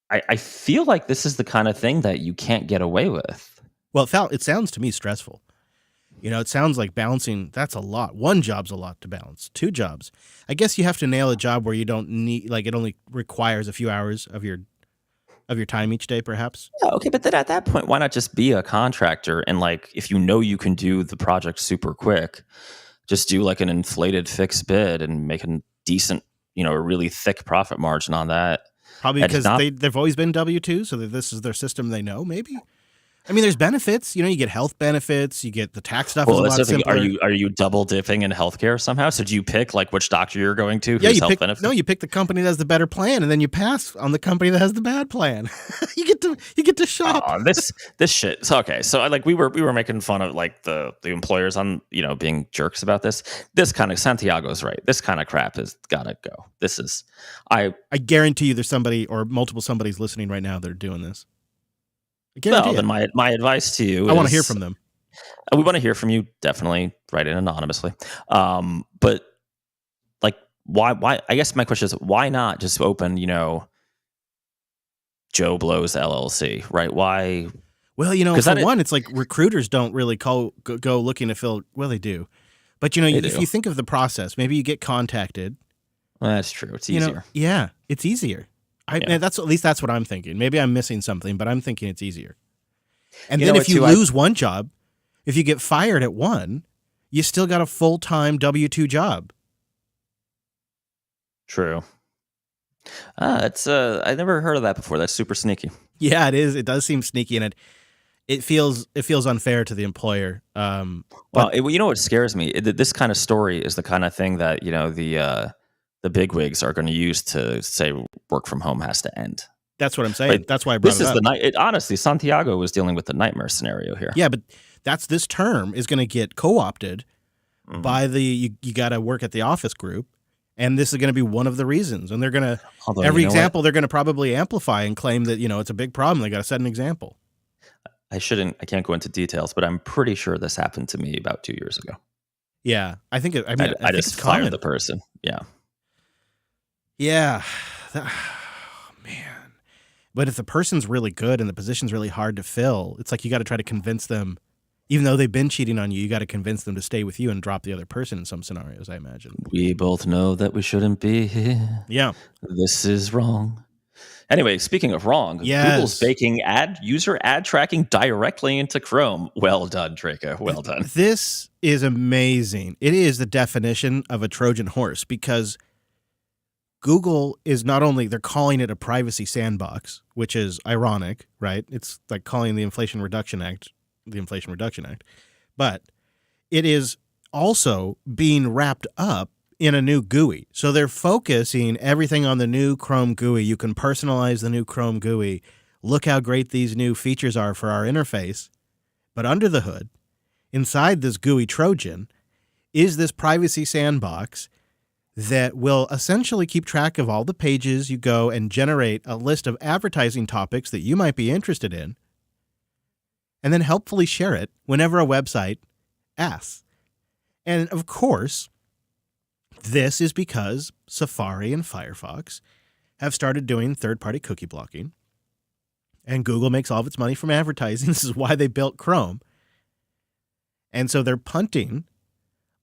B: I feel like this is the kind of thing that you can't get away with.
A: Well, it sounds to me stressful. It sounds like balancing. That's a lot. 1 job's a lot to balance. 2 jobs. I guess you have to nail a job where you don't need, like, it only requires a few hours of your time each day, perhaps.
B: Yeah, okay, but then at that point, why not just be a contractor? And like, if you know you can do the project super quick, just do like an inflated fixed bid and make a decent, a really thick profit margin on that.
A: Probably because they've always been W-2, so that this is their system they know, maybe. I mean, there's benefits. You get health benefits. You get the tax stuff.
B: Well,
A: is a lot simpler.
B: Are you double dipping in healthcall somehow? So do you pick like which doctor you're going to?
A: Yeah, you pick the company that has the better plan, and then you pass on the company that has the bad plan. you get to shop.
B: Oh, this shit. So okay, so like we were making fun of like the employers on being jerks about this. This kind of Santiago's right. This kind of crap has gotta go. This is I
A: guarantee you, there's somebody or multiple someboody listening right now that are doing this.
B: Well, then my advice to you
A: I want to hear from them.
B: We want to hear from you, definitely. Write in anonymously. But like, why? I guess my question is, why not just open, Joe Blows LLC, right? Why?
A: Well, you know,
B: 'Cause
A: for
B: that
A: one, it's like recruiters don't really go looking to fill. Well, they do, but you know,
B: They
A: if
B: do.
A: you think of the process, maybe you get contacted.
B: Well, that's true. It's
A: You know,
B: easier.
A: yeah, it's easier.
B: Yeah.
A: That's at least that's what I'm thinking. Maybe I'm missing something, but I'm thinking it's easier. And
B: You
A: then
B: know
A: if
B: what,
A: you
B: too, I-
A: lose one job, if you get fired at one, you still got a full-time W-2 job.
B: True. It's I never heard of that before. That's super sneaky.
A: Yeah, it is. It does seem sneaky, and it feels unfair to the employer.
B: Well, you know what scares me? This kind of story is the kind of thing that the bigwigs are going to use to say work from home has to end.
A: That's what I'm saying.
B: Like,
A: That's why I brought
B: This
A: it
B: is
A: up.
B: the night. Honestly, Santiago was dealing with the nightmare scenario here.
A: Yeah, but this term is going to get co-opted
B: Mhm.
A: by you got to work at the office group, and this is going to be one of the reasons. And they're going to
B: Although,
A: every
B: you know what?
A: example they're going to probably amplify and claim that it's a big problem. They got to set an example.
B: I can't go into details, but I'm pretty sure this happened to me about 2 years ago.
A: Yeah, I think I
B: I
A: think
B: just
A: it's
B: fired
A: common.
B: the person. Yeah.
A: Yeah, man. But if the person's really good and the position's really hard to fill, it's like you got to try to convince them, even though they've been cheating on you, you got to convince them to stay with you and drop the other person in some scenarios, I imagine.
B: We both know that we shouldn't be here.
A: Yeah.
B: This is wrong. Anyway, speaking of wrong,
A: Yes.
B: Google's baking user ad tracking directly into Chrome. Well done, Draco. Well done.
A: This is amazing. It is the definition of a Trojan horse because Google is not only, they're calling it a privacy sandbox, which is ironic, right? It's like calling the Inflation Reduction Act, but it is also being wrapped up in a new GUI. So they're focusing everything on the new Chrome GUI. You can personalize the new Chrome GUI. Look how great these new features are for our interface. But under the hood, inside this GUI Trojan, is this privacy sandbox that will essentially keep track of all the pages you go and generate a list of advertising topics that you might be interested in, and then helpfully share it whenever a website asks. And of course, this is because Safari and Firefox have started doing third-party cookie blocking, and Google makes all of its money from advertising. This is why they built Chrome. And so they're punting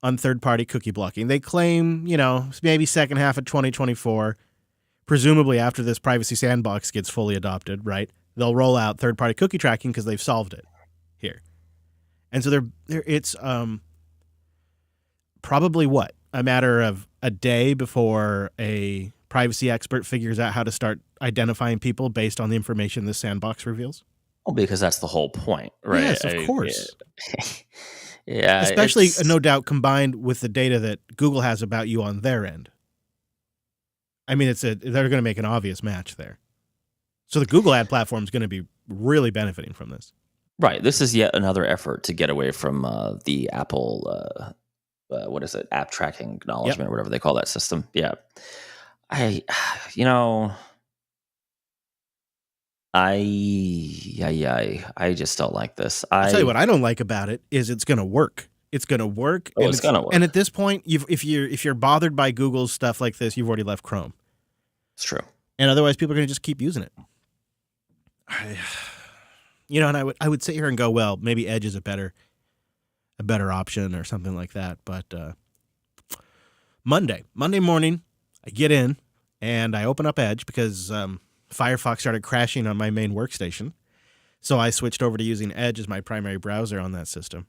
A: on third-party cookie blocking. They claim, maybe second half of 2024, presumably after this privacy sandbox gets fully adopted, right? They'll roll out third-party cookie tracking because they've solved it here. And so it's probably what? A matter of a day before a privacy expert figures out how to start identifying people based on the information this sandbox reveals?
B: Well, because that's the whole point, right?
A: Yes, of course.
B: Yeah,
A: Especially,
B: it's-
A: no doubt, combined with the data that Google has about you on their end. I mean, they're going to make an obvious match there. So the Google ad platform is going to be really benefiting from this.
B: Right. This is yet another effort to get away from the Apple, what is it, app tracking acknowledgement, or whatever they call that system. Yeah. I just don't like this.
A: I'll tell you what I don't like about it is it's going to work. It's going to work.
B: Oh, it's gonna work.
A: And at this point, if you're bothered by Google's stuff like this, you've already left Chrome.
B: It's true.
A: And otherwise, people are going to just keep using it. And I would sit here and go, well, maybe Edge is a better option or something like that. But Monday morning, I get in and I open up Edge because Firefox started crashing on my main workstation. So I switched over to using Edge as my primary browser on that system.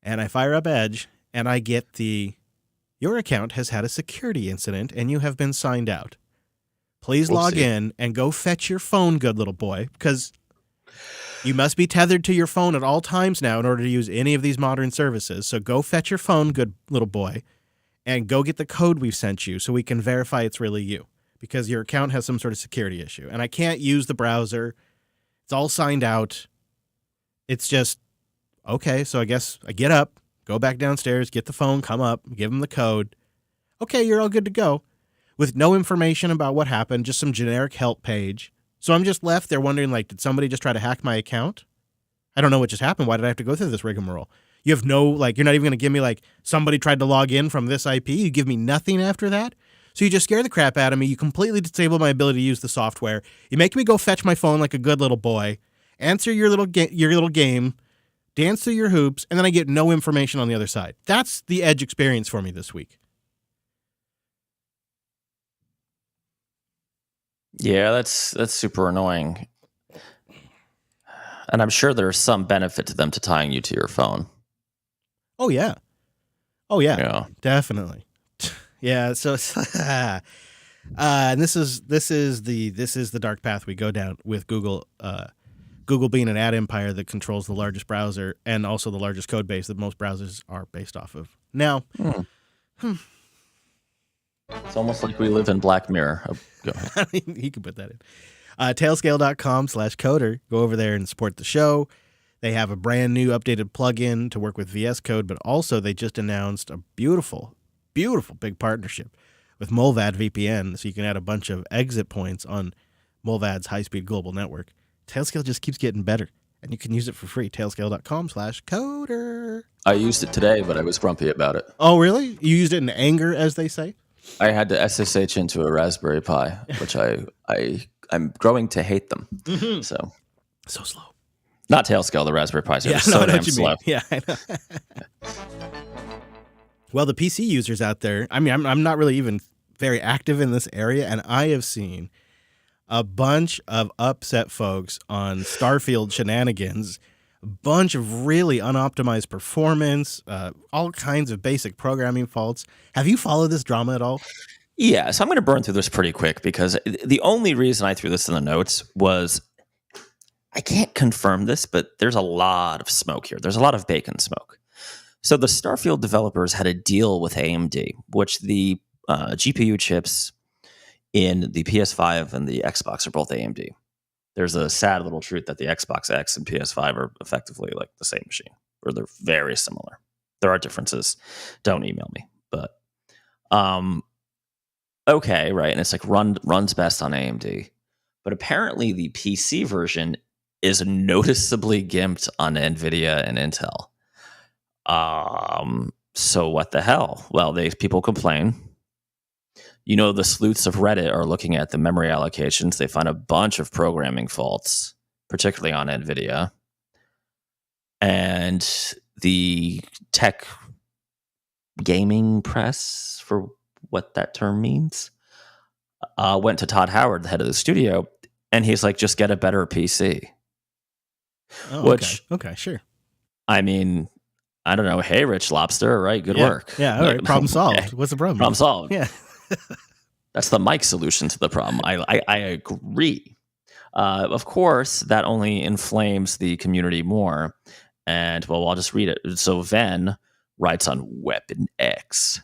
A: And I fire up Edge and I get your account has had a security incident and you have been signed out. Please log
B: Whoopsie.
A: in and go fetch your phone, good little boy, because you must be tethered to your phone at all times now in order to use any of these modern services. So go fetch your phone, good little boy, and go get the code we've sent you so we can verify it's really you, because your account has some sort of security issue. And I can't use the browser. It's all signed out. It's just, okay, so I guess I get up, go back downstairs, get the phone, come up, give them the code. Okay, you're all good to go. With no information about what happened, just some generic help page. So I'm just left there wondering, did somebody just try to hack my account? I don't know what just happened. Why did I have to go through this rigmarole? You have no, you're not even going to give me, somebody tried to log in from this IP. You give me nothing after that? So you just scare the crap out of me. You completely disable my ability to use the software. You make me go fetch my phone like a good little boy. answer your little game, dance through your hoops, and then I get no information on the other side. That's the Edge experience for me this week.
B: Yeah, that's super annoying. And I'm sure there's some benefit to them to tying you to your phone.
A: Oh yeah. Oh yeah.
B: Yeah.
A: Definitely. Yeah, so and this is the dark path we go down with Google. Google being an ad empire that controls the largest browser and also the largest code base that most browsers are based off of. Now,
B: It's almost like we live in Black Mirror. Oh, go ahead.
A: you can put that in. Tailscale.com/coder. Go over there and support the show. They have a brand new updated plugin to work with VS Code, but also they just announced a beautiful, beautiful big partnership with Mullvad VPN, so you can add a bunch of exit points on Mullvad's high-speed global network. Tailscale just keeps getting better, and you can use it for free. Tailscale.com/coder.
B: I used it today, but I was grumpy about it.
A: Oh, really? You used it in anger, as they say?
B: I had to SSH into a Raspberry Pi, which I'm growing to hate them.
A: Mm-hmm.
B: So
A: slow.
B: not Tailscale, the Raspberry Pi.
A: Yeah,
B: So
A: I know
B: damn
A: what you
B: slow.
A: mean. Yeah, I know. Well, the PC users out there, I mean, I'm not really even very active in this area, and I have seen a bunch of upset folks on Starfield shenanigans, a bunch of really unoptimized performance, all kinds of basic programming faults. Have you followed this drama at all?
B: Yeah, so I'm going to burn through this pretty quick because the only reason I threw this in the notes was I can't confirm this, but there's a lot of smoke here. There's a lot of bacon smoke. So the Starfield developers had a deal with AMD, which the GPU chips in the PS5 and the Xbox are both AMD. There's a sad little truth that the Xbox X and PS5 are effectively like the same machine, or they're very similar. There are differences. Don't email me, but okay, right? And it's like runs best on AMD, but apparently the PC version is noticeably gimped on NVIDIA and Intel. So what the hell? Well, people complain. You know, the sleuths of Reddit are looking at the memory allocations. They find a bunch of programming faults, particularly on NVIDIA. And the tech gaming press, for what that term means, went to Todd Howard, the head of the studio, and he's like, just get a better PC.
A: Oh,
B: Which,
A: okay, sure.
B: I mean, I don't know. Hey, Rich Lobster, right? Good work.
A: Yeah, all right. Problem solved.
B: Okay.
A: What's the problem?
B: Problem solved.
A: Yeah.
B: That's the Mike solution to the problem. I agree. Of course, that only inflames the community more. And, well, I'll just read it. So Venn writes on Weapon X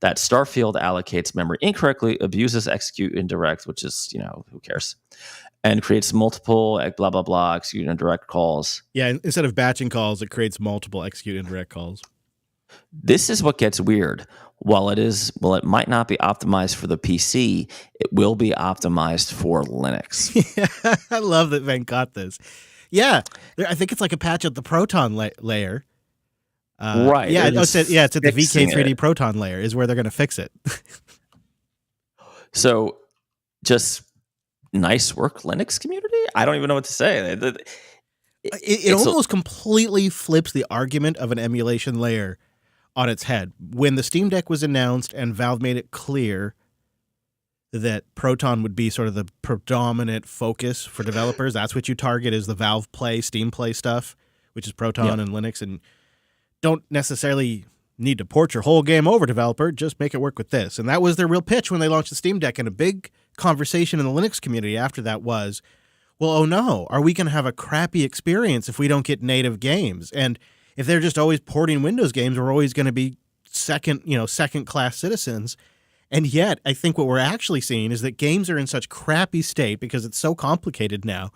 B: that Starfield allocates memory incorrectly, abuses execute indirect, which is, who cares, and creates multiple blah, blah, blah, execute indirect calls.
A: Yeah, instead of batching calls, it creates multiple execute indirect calls.
B: This is what gets weird. While it might not be optimized for the PC, it will be optimized for Linux.
A: Yeah, I love that Venn got this. Yeah, I think it's like a patch at the Proton layer.
B: Right.
A: Yeah, it's at the VK3D
B: it.
A: Proton layer is where they're going to fix it.
B: So, just nice work, Linux community? I don't even know what to say.
A: It almost completely flips the argument of an emulation layer on its head. When the Steam Deck was announced and Valve made it clear that Proton would be sort of the predominant focus for developers, that's what you target is the Valve Play, Steam Play stuff, which is Proton and Linux, and don't necessarily need to port your whole game over, developer, just make it work with this. And that was their real pitch when they launched the Steam Deck, and a big conversation in the Linux community after that was, well, oh no, are we going to have a crappy experience if we don't get native games? And if they're just always porting Windows games, we're always going to be second-class citizens. And yet, I think what we're actually seeing is that games are in such crappy state because it's so complicated now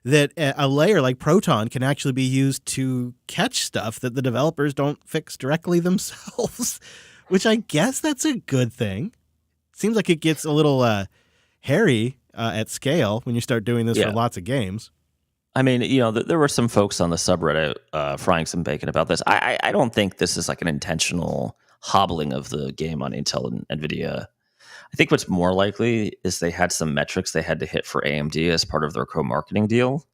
A: that a layer like Proton can actually be used to catch stuff that the developers don't fix directly themselves, which I guess that's a good thing. Seems like it gets a little hairy at scale when you start doing this for lots of games.
B: I mean, there were some folks on the subreddit frying some bacon about this. I don't think this is like an intentional hobbling of the game on Intel and NVIDIA. I think what's more likely is they had some metrics they had to hit for AMD as part of their co-marketing deal.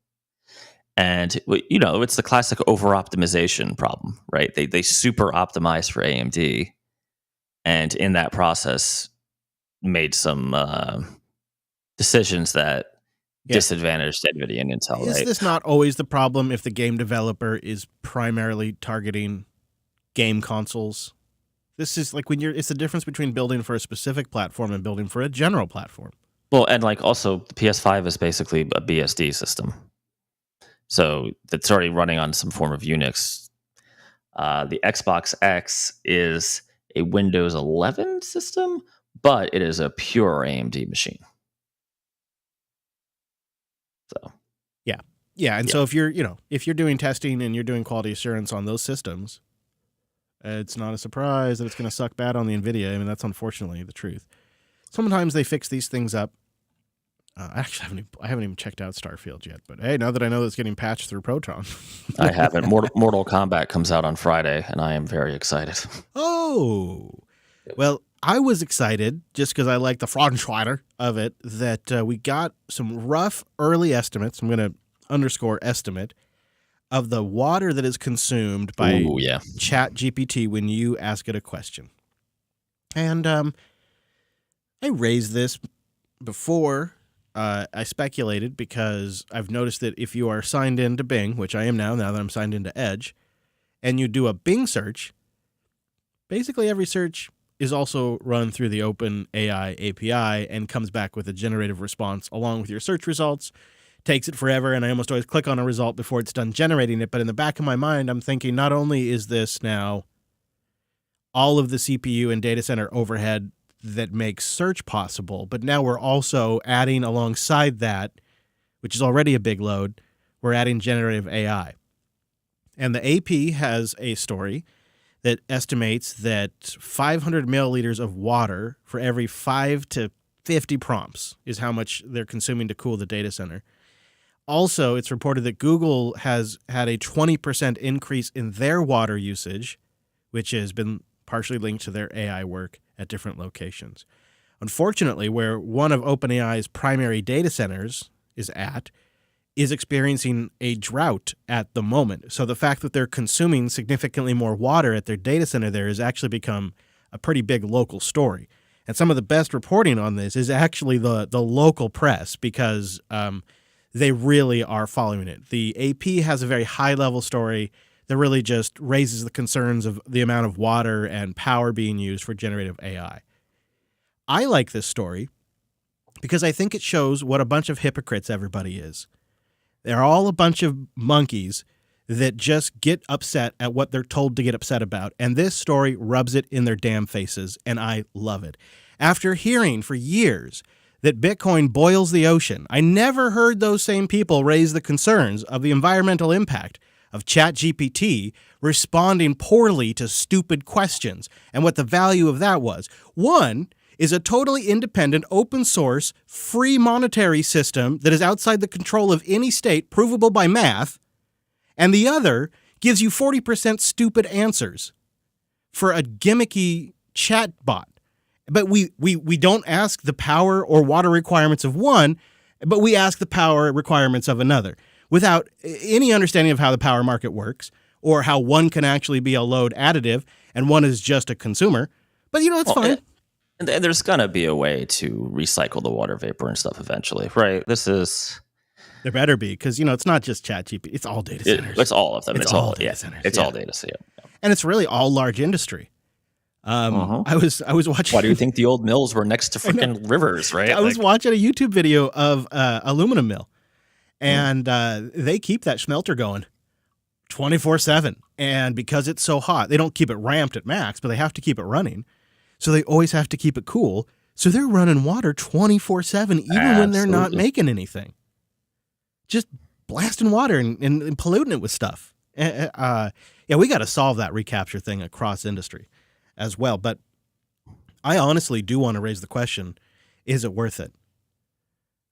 B: And it's the classic over-optimization problem, right? They super optimized for AMD, and in that process made some decisions that disadvantaged NVIDIA and Intel.
A: Is
B: right?
A: this not always the problem if the game developer is primarily targeting game consoles? This is like it's the difference between building for a specific platform and building for a general platform.
B: Well, and like also the PS5 is basically a BSD system. So it's already running on some form of Unix. The Xbox X is a Windows 11 system, but it is a pure AMD machine. So,
A: yeah, and so if you're doing testing and you're doing quality assurance on those systems, it's not a surprise that it's going to suck bad on the NVIDIA. I mean, that's unfortunately the truth. Sometimes they fix these things up. Actually, I haven't even checked out Starfield yet. But hey, now that I know it's getting patched through Proton,
B: I haven't. Mortal Kombat comes out on Friday, and I am very excited.
A: Oh, well, I was excited just because I like the Fraudenschweider of it that we got some rough early estimates. I'm going to underscore estimate of the water that is consumed by ChatGPT when you ask it a question. And I raised this before. I speculated because I've noticed that if you are signed into Bing, which I am now that I'm signed into Edge, and you do a Bing search, basically every search is also run through the OpenAI API and comes back with a generative response along with your search results. Takes it forever, and I almost always click on a result before it's done generating it. But in the back of my mind, I'm thinking not only is this now all of the CPU and data center overhead that makes search possible, but now we're also adding alongside that, which is already a big load, we're adding generative AI. And the AP has a story that estimates that 500 milliliters of water for every 5 to 50 prompts is how much they're consuming to cool the data center. Also, it's reported that Google has had a 20% increase in their water usage, which has been partially linked to their AI work at different locations. Unfortunately, where one of OpenAI's primary data centers is experiencing a drought at the moment. So the fact that they're consuming significantly more water at their data center there has actually become a pretty big local story. And some of the best reporting on this is actually the local press because they really are following it. The AP has a very high-level story that really just raises the concerns of the amount of water and power being used for generative AI. I like this story because I think it shows what a bunch of hypocrites everybody is. They're all a bunch of monkeys that just get upset at what they're told to get upset about, and this story rubs it in their damn faces, and I love it. After hearing for years that Bitcoin boils the ocean, I never heard those same people raise the concerns of the environmental impact of ChatGPT responding poorly to stupid questions and what the value of that was. One is a totally independent, open source, free monetary system that is outside the control of any state, provable by math, and the other gives you 40% stupid answers for a gimmicky chatbot. But we don't ask the power or water requirements of one, but we ask the power requirements of another without any understanding of how the power market works or how one can actually be a load additive and one is just a consumer. But, it's fine.
B: And there's going to be a way to recycle the water vapor and stuff eventually, right?
A: There better be, because, it's not just ChatGPT. It's all data centers.
B: It's all of them.
A: It's all data centers.
B: It's all data centers. Yeah.
A: And it's really all large industry. I was watching.
B: Why do you think the old mills were next to freaking rivers, right?
A: I was watching a YouTube video of aluminum mill, and they keep that smelter going 24/7. And because it's so hot, they don't keep it ramped at max, but they have to keep it running. So they always have to keep it cool. So they're running water 24/7, even when they're not making anything. Just blasting water and polluting it with stuff. We got to solve that recapture thing across industry as well. But I honestly do want to raise the question, is it worth it?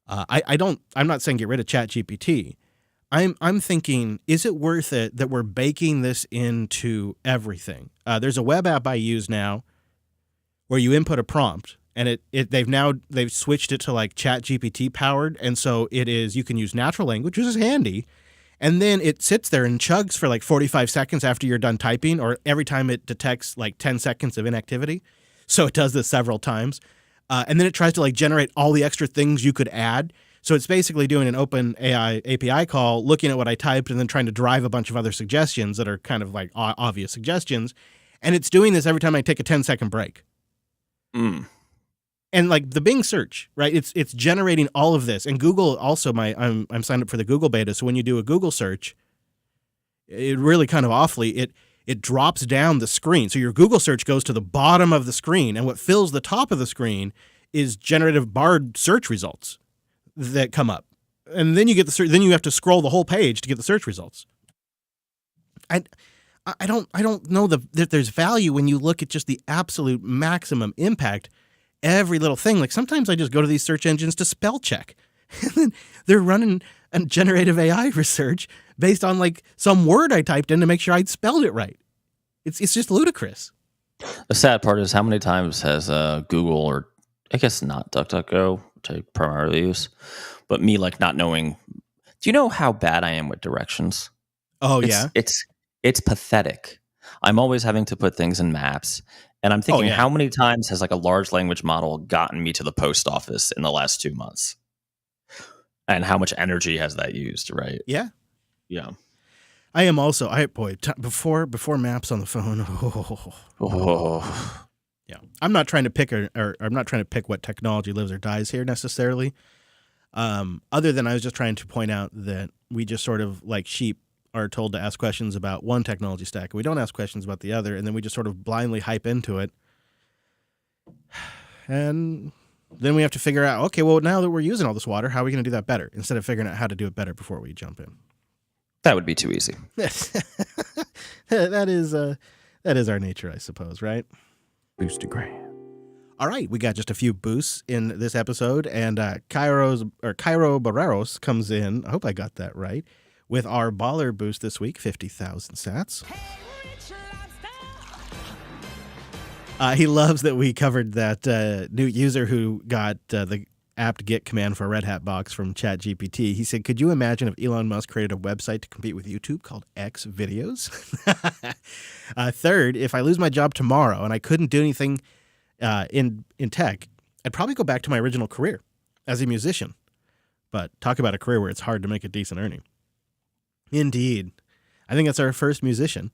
A: I'm not saying get rid of ChatGPT. I'm thinking, is it worth it that we're baking this into everything? There's a web app I use now where you input a prompt and they've switched it to like ChatGPT powered. And so you can use natural language, which is handy. And then it sits there and chugs for like 45 seconds after you're done typing, or every time it detects like 10 seconds of inactivity. So it does this several times. And then it tries to like generate all the extra things you could add. So it's basically doing an open AI API call, looking at what I typed and then trying to drive a bunch of other suggestions that are kind of like obvious suggestions. And it's doing this every time I take a 10-second break. And like the Bing search, right? It's generating all of this. And Google also, I'm signed up for the Google beta. So when you do a Google search, it really kind of awfully, it drops down the screen. So your Google search goes to the bottom of the screen, and what fills the top of the screen is generative barred search results that come up. And then you get then you have to scroll the whole page to get the search results. I don't know that there's value when you look at just the absolute maximum impact. Every little thing. Like sometimes I just go to these search engines to spell check. And then they're running a generative AI research based on like some word I typed in to make sure I'd spelled it right. It's just ludicrous.
B: The sad part is how many times has Google, or I guess not DuckDuckGo, which I primarily use, but me like not knowing. Do you know how bad I am with directions?
A: Oh,
B: It's pathetic. I'm always having to put things in maps. And I'm thinking, how many times has like a large language model gotten me to the post office in the last 2 months? And how much energy has that used, right?
A: Yeah.
B: Yeah.
A: I am also, before maps on the phone. Yeah. I'm not trying to pick I'm not trying to pick what technology lives or dies here necessarily. Other than I was just trying to point out that we just sort of like sheep are told to ask questions about one technology stack. We don't ask questions about the other, and then we just sort of blindly hype into it. And then we have to figure out, okay, well, now that we're using all this water, how are we going to do that better? Instead of figuring out how to do it better before we jump in.
B: That would be too easy.
A: That is our nature, I suppose, right? Boostagram. All right, we got just a few boosts in this episode, and Cairo Barreros comes in. I hope I got that right. With our baller boost this week, 50,000 sats. He loves that we covered that new user who got the apt-get command for a Red Hat box from ChatGPT. He said, could you imagine if Elon Musk created a website to compete with YouTube called X Videos? Third, if I lose my job tomorrow and I couldn't do anything in tech, I'd probably go back to my original career as a musician. But talk about a career where it's hard to make a decent earning. Indeed. I think that's our first musician.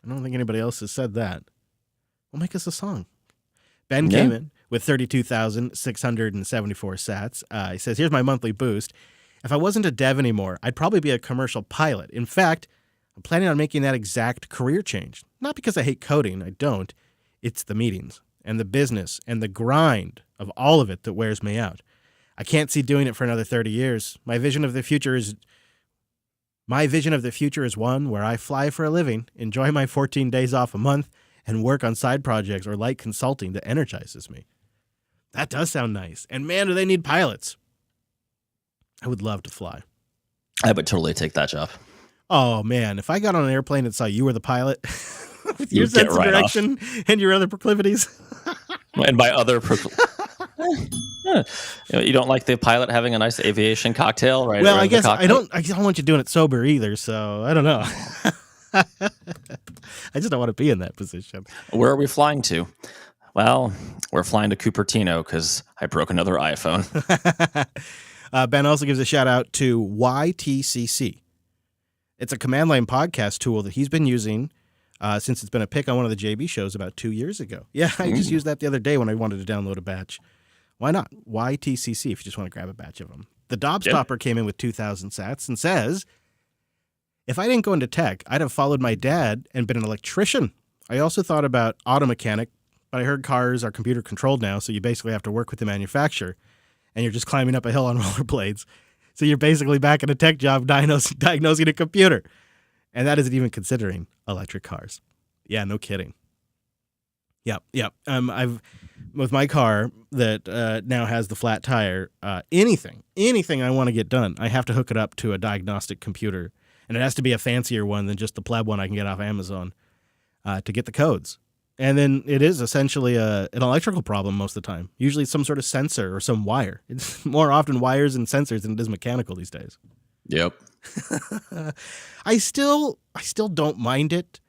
A: I don't think anybody else has said that. We'll make us a song. Ben came in with 32,674 sats. He says, here's my monthly boost. If I wasn't a dev anymore, I'd probably be a commercial pilot. In fact, I'm planning on making that exact career change. Not because I hate coding. I don't. It's the meetings and the business and the grind of all of it that wears me out. I can't see doing it for another 30 years. My vision of the future is one where I fly for a living, enjoy my 14 days off a month, and work on side projects or light consulting that energizes me. That does sound nice. And man, do they need pilots. I would love to fly.
B: I would totally take that job.
A: Oh, man. If I got on an airplane and saw you were the pilot with your sense of direction and your other proclivities.
B: And by other you don't like the pilot having a nice aviation cocktail, right?
A: Well, I guess I don't want you doing it sober either, so I don't know. I just don't want to be in that position.
B: Where are we flying to? Well, we're flying to Cupertino because I broke another iPhone.
A: Ben also gives a shout out to YTCC. It's a command line podcast tool that he's been using since it's been a pick on one of the JB shows about 2 years ago. Yeah, I just used that the other day when I wanted to download a batch. Why not? YTCC if you just want to grab a batch of them. The Dobbs Topper came in with 2,000 sats and says, if I didn't go into tech, I'd have followed my dad and been an electrician. I also thought about auto mechanic, but I heard cars are computer controlled now, so you basically have to work with the manufacturer, and you're just climbing up a hill on rollerblades. So you're basically back in a tech job diagnosing a computer. And that isn't even considering electric cars. Yeah, no kidding. Yep. I've with my car that now has the flat tire, anything I want to get done, I have to hook it up to a diagnostic computer. And it has to be a fancier one than just the pleb one I can get off Amazon to get the codes. And then it is essentially an electrical problem most of the time. Usually some sort of sensor or some wire. It's more often wires and sensors than it is mechanical these days.
B: Yep.
A: I still don't mind it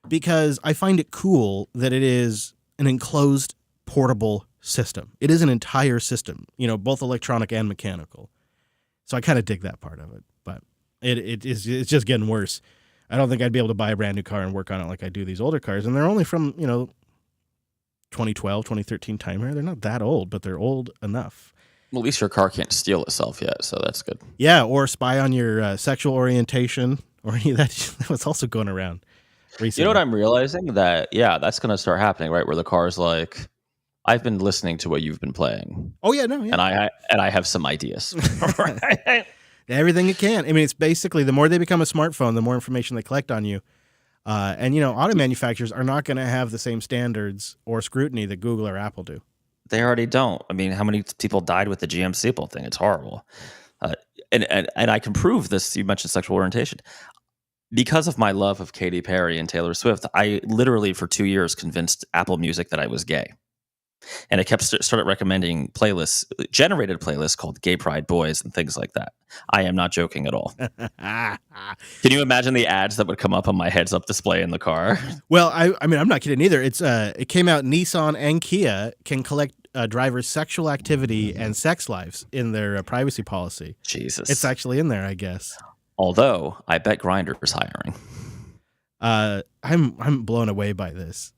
A: because I find it cool that it is an enclosed portable system. It is an entire system, both electronic and mechanical. So I kind of dig that part of it, but it's just getting worse. I don't think I'd be able to buy a brand new car and work on it like I do these older cars. And they're only from, 2012, 2013 time era. They're not that old, but they're old enough.
B: Well, at least your car can't steal itself yet, so that's good.
A: Yeah, or spy on your sexual orientation or any of that. That was also going around recently.
B: You know what I'm realizing? That's going to start happening, right? Where the car's like, I've been listening to what you've been playing.
A: Oh, yeah, no, yeah.
B: And I have some ideas. Right?
A: Everything it can. I mean, it's basically the more they become a smartphone, the more information they collect on you. And auto manufacturers are not going to have the same standards or scrutiny that Google or Apple do.
B: They already don't. I mean, how many people died with the GM Sequel thing? It's horrible. And I can prove this. You mentioned sexual orientation. Because of my love of Katy Perry and Taylor Swift, I literally for 2 years convinced Apple Music that I was gay. And it started recommending generated playlists called Gay Pride Boys and things like that. I am not joking at all. Can you imagine the ads that would come up on my heads-up display in the car?
A: Well, I mean, I'm not kidding either. It came out. Nissan and Kia can collect drivers' sexual activity and sex lives in their privacy policy.
B: Jesus,
A: it's actually in there, I guess.
B: Although I bet Grindr is hiring.
A: I'm blown away by this.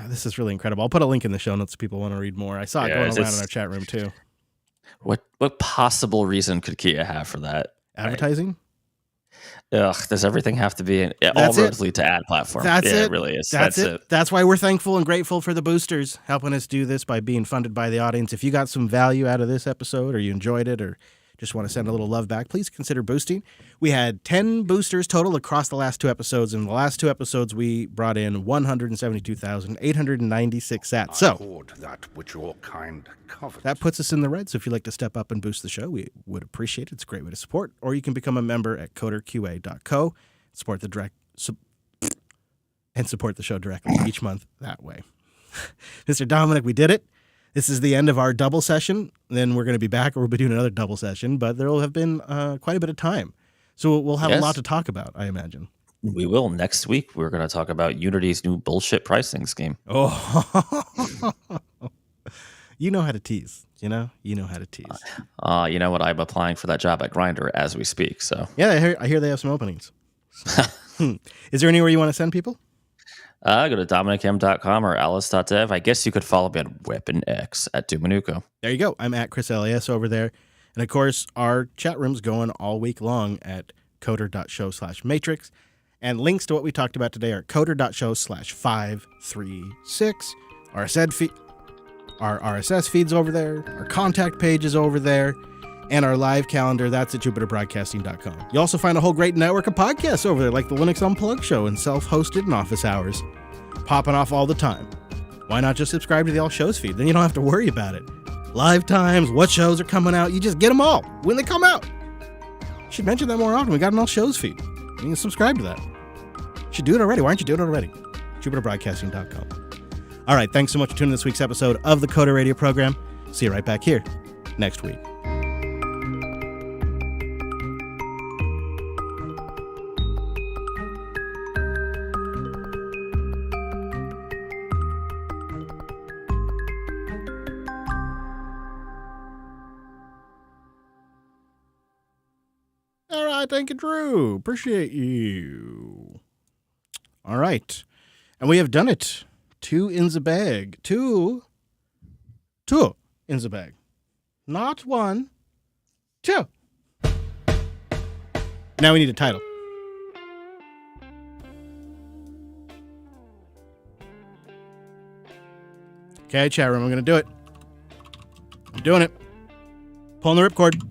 A: This is really incredible. I'll put a link in the show notes if people want to read more. I saw it going around in our chat room too.
B: What possible reason could Kia have for that?
A: Advertising?
B: Ugh, does everything have to be all roads lead to ad platform?
A: That's it.
B: It really is.
A: That's it. That's why we're thankful and grateful for the boosters helping us do this by being funded by the audience. If you got some value out of this episode or you enjoyed it or just want to send a little love back, please consider boosting. We had 10 boosters total across the last 2 episodes. In the last 2 episodes, we brought in 172,896 sats. So
G: that which your kind covets.
A: That puts us in the red. So if you'd like to step up and boost the show, we would appreciate it. It's a great way to support. Or you can become a member at coderqa.co, support the show directly each month that way. Mr. Dominic, we did it. This is the end of our double session. Then we're going to be back, or we'll be doing another double session, but there will have been quite a bit of time. So we'll have a lot to talk about, I imagine.
B: We will. Next week, we're going to talk about Unity's new bullshit pricing scheme.
A: Oh, you know how to tease. You know how to tease.
B: You know what? I'm applying for that job at Grindr as we speak. So
A: yeah, I hear they have some openings. Is there anywhere you want to send people?
B: Go to DominicM.com or Alice.dev. I guess you could follow me on Weapon X at Dumanuko.
A: There you go. I'm at Chris LAS over there. And of course, our chat room's going all week long at coder.show/matrix. And links to what we talked about today are coder.show/536. Our RSS feed's over there. Our contact page is over there. And our live calendar, that's at jupiterbroadcasting.com. You also find a whole great network of podcasts over there, like the Linux Unplugged show and self-hosted in office hours, popping off all the time. Why not just subscribe to the All Shows feed? Then you don't have to worry about it. Live times, what shows are coming out, you just get them all when they come out. Should mention that more often. We got an All Shows feed. You can subscribe to that. Should do it already. Why aren't you doing it already? jupiterbroadcasting.com. All right, thanks so much for tuning in this week's episode of the Coder Radio program. See you right back here next week. Thank you, Drew. Appreciate you. All right. And we have done it. 2 in the bag. Two in the bag. Not 1. 2. Now we need a title. Okay, chat room. I'm going to do it. I'm doing it. Pulling the ripcord.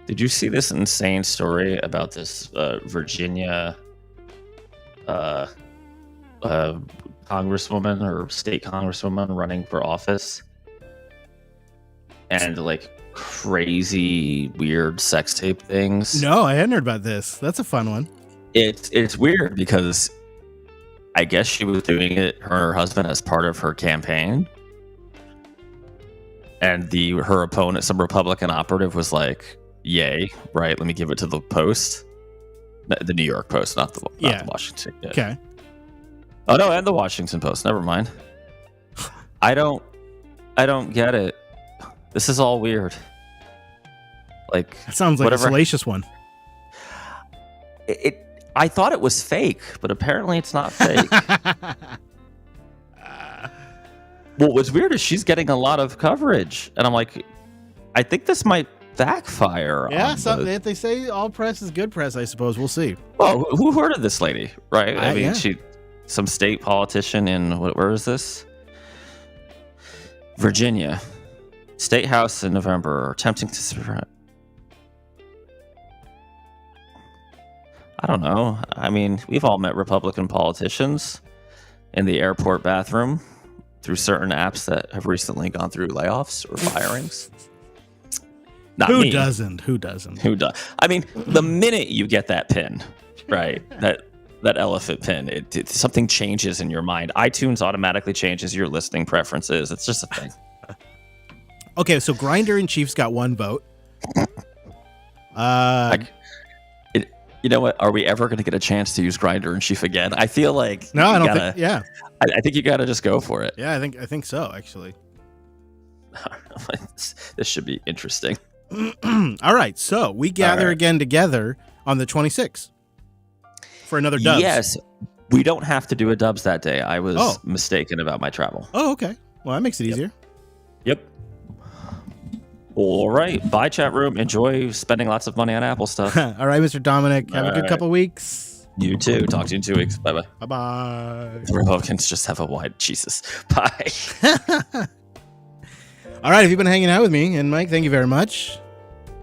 B: Did you see this insane story about this Virginia congresswoman or state congresswoman running for office? And like crazy, weird sex tape things?
A: No, I hadn't heard about this. That's a fun one.
B: It's weird because I guess she was doing it, her and her husband, as part of her campaign. and her opponent, some Republican operative, was like, "Yay, right? Let me give it to the Post, the New York Post, not the Washington." Yeah.
A: Okay.
B: Oh no, and the Washington Post. Never mind. I don't get it. This is all weird. Like,
A: That sounds like a salacious one.
B: I thought it was fake, but apparently it's not fake. Well, what's weird is she's getting a lot of coverage, and I'm like, I think this might backfire.
A: Yeah, they say all press is good press, I suppose. We'll see.
B: Well, who heard of this lady, right? I mean,
A: yeah.
B: she, some state politician in, where is this? Virginia. State House in November, attempting to... I don't know. I mean, we've all met Republican politicians in the airport bathroom through certain apps that have recently gone through layoffs or firings. Not
A: Who
B: me.
A: doesn't? Who doesn't?
B: Who does? I mean, the minute you get that pin, right? that elephant pin, something changes in your mind. iTunes automatically changes your listening preferences. It's just a thing.
A: Okay, so Grindr and Chiefs got one vote.
B: You know what? Are we ever going to get a chance to use Grindr and Chief again? I feel like
A: no, I don't think. Yeah,
B: I think you got to just go for it.
A: Yeah, I think so. Actually,
B: this should be interesting.
A: All right, so we gather again together on the 26th for another Dubs.
B: Yes, we don't have to do a Dubs that day. I was mistaken about my travel.
A: Oh, okay. Well, that makes it easier.
B: Yep. All right. Bye, chat room. Enjoy spending lots of money on Apple stuff.
A: All right, Mr. Dominic. Have a good couple weeks.
B: You too. Talk to you in 2 weeks. Bye-bye.
A: Bye-bye.
B: The Republicans just have a wide... Jesus. Bye.
A: All right, if you've been hanging out with me, and Mike, thank you very much.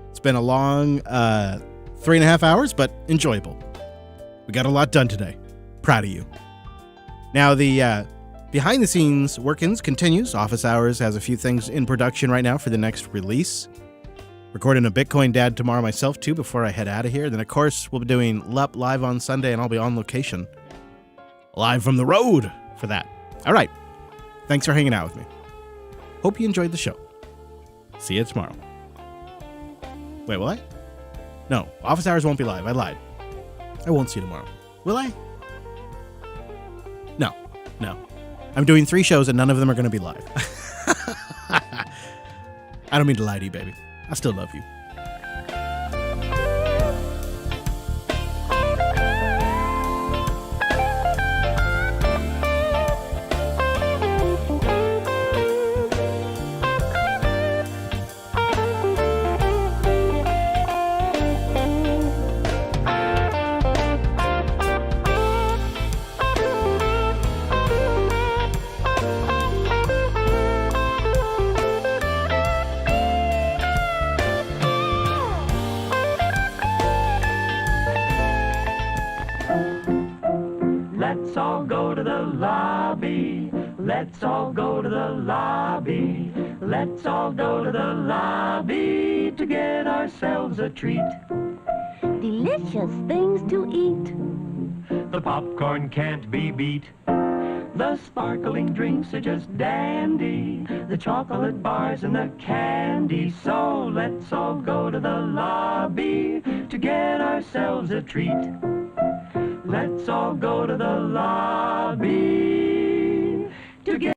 A: It's been a long 3.5 hours, but enjoyable. We got a lot done today. Proud of you. Now, the behind-the-scenes workings continues. Office Hours has a few things in production right now for the next release. Recording a Bitcoin Dad tomorrow myself, too, before I head out of here. Then, of course, we'll be doing LUP live on Sunday, and I'll be on location. Live from the road for that. All right. Thanks for hanging out with me. Hope you enjoyed the show. See you tomorrow. Wait, what? No, Office Hours won't be live. I lied. I won't see you tomorrow. Will I? No. I'm doing 3 shows and none of them are going to be live. I don't mean to lie to you, baby. I still love you.
H: Let's all go to the lobby. Let's all go to the lobby. Let's all go to the lobby to get ourselves a treat.
I: Delicious things to eat.
H: The popcorn can't be beat. The sparkling drinks are just dandy. The chocolate bars and the candy. So let's all go to the lobby to get ourselves a treat. Let's all go to the lobby to get